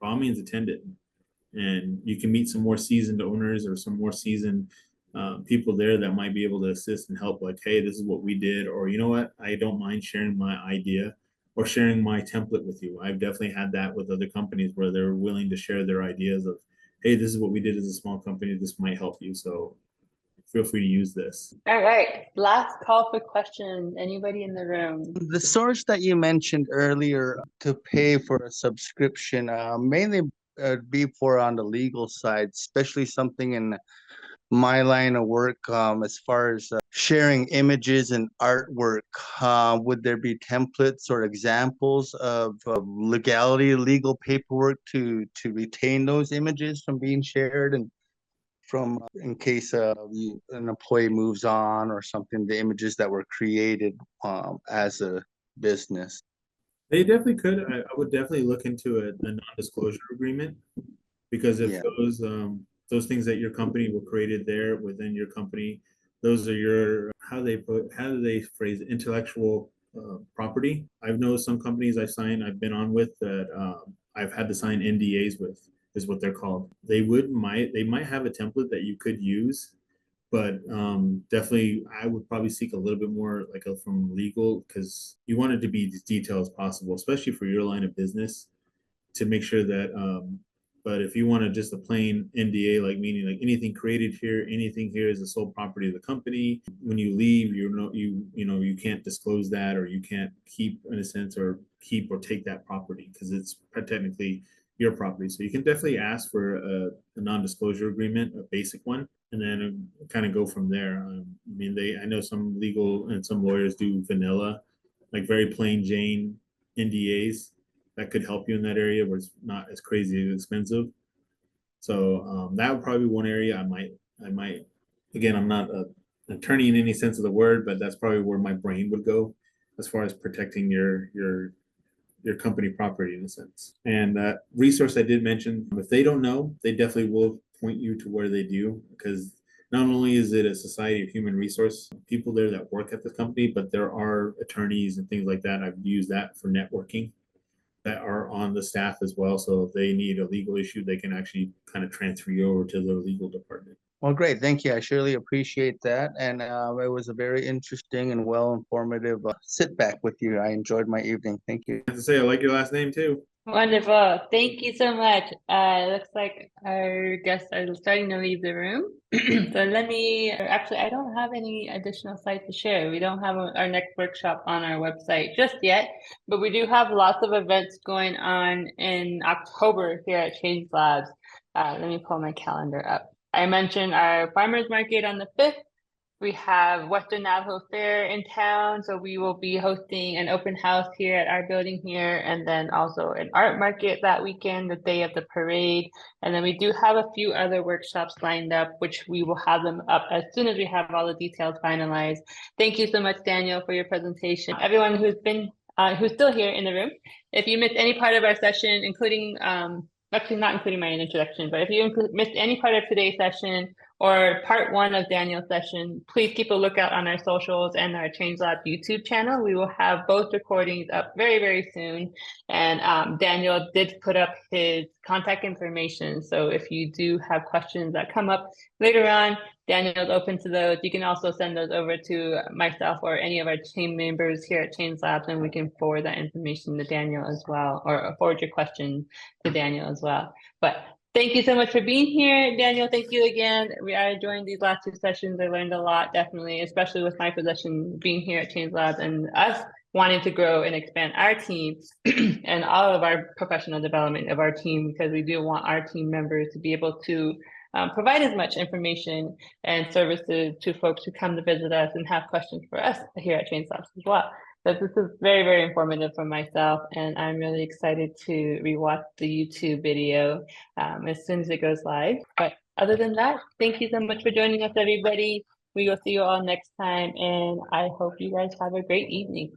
by all means, attend it. And you can meet some more seasoned owners or some more seasoned people there that might be able to assist and help, like, hey, this is what we did, or you know what, I don't mind sharing my idea or sharing my template with you. I've definitely had that with other companies where they're willing to share their ideas of, hey, this is what we did as a small company, this might help you, so feel free to use this. All right, last call for questions. Anybody in the room? The source that you mentioned earlier to pay for a subscription, mainly be for on the legal side, especially something in my line of work, as far as sharing images and artwork. Would there be templates or examples of legal paperwork to retain those images from being shared, and from in case an employee moves on or something, the images that were created as a business? They definitely could. I would definitely look into a non-disclosure agreement, because if Yeah. those things that your company were created there within your company, those are your, how do they phrase it? Intellectual property. I've known some companies I've been on with that I've had to sign NDAs with, is what they're called. They might have a template that you could use, but definitely I would probably seek a little bit more like from legal, because you want it to be as detailed as possible, especially for your line of business, to make sure that but if you want to just a plain NDA, like meaning like anything created here, anything here is the sole property of the company. When you leave, you can't disclose that, or you can't keep, in a sense, or keep or take that property, because it's technically your property. So you can definitely ask for a non-disclosure agreement, a basic one, and then kind of go from there. I mean, I know some legal and some lawyers do vanilla, like very plain Jane NDAs that could help you in that area where it's not as crazy expensive. So that would probably be one area I might, again, I'm not an attorney in any sense of the word, but that's probably where my brain would go as far as protecting your company property, in a sense. And that resource I did mention, if they don't know, they definitely will point you to where they do, because not only is it a society of human resource people there that work at the company, but there are attorneys and things like that. I've used that for networking, that are on the staff as well. So if they need a legal issue, they can actually kind of transfer you over to the legal department. Well, great. Thank you. I surely appreciate that. And it was a very interesting and well informative sit back with you. I enjoyed my evening. Thank you. I have to say, I like your last name too. Wonderful. Thank you so much. Looks like our guests are starting to leave the room. So actually, I don't have any additional slides to share. We don't have our next workshop on our website just yet, but we do have lots of events going on in October here at Change Labs. Let me pull my calendar up. I mentioned our farmers market on the 5th. We have Western Navajo Fair in town, so we will be hosting an open house here at our building here, and then also an art market that weekend, the day of the parade. And then we do have a few other workshops lined up, which we will have them up as soon as we have all the details finalized. Thank you so much, Daniel, for your presentation. Everyone who's still here in the room, if you missed any part of our session, including actually not including my introduction, but if you missed any part of today's session or part 1 of Daniel's session, please keep a lookout on our socials and our Change Lab YouTube channel. We will have both recordings up very, very soon. And Daniel did put up his contact information. So if you do have questions that come up later on, Daniel's open to those. You can also send those over to myself or any of our team members here at Change Labs, and we can forward that information to Daniel as well, or forward your question to Daniel as well. But thank you so much for being here, Daniel. Thank you again. I enjoyed these last 2 sessions. I learned a lot, definitely, especially with my position being here at Change Labs and us wanting to grow and expand our team and all of our professional development of our team, because we do want our team members to be able to provide as much information and services to folks who come to visit us and have questions for us here at Change Labs as well. So this is very, very informative for myself, and I'm really excited to rewatch the YouTube video as soon as it goes live. But other than that, thank you so much for joining us, everybody. We will see you all next time, and I hope you guys have a great evening.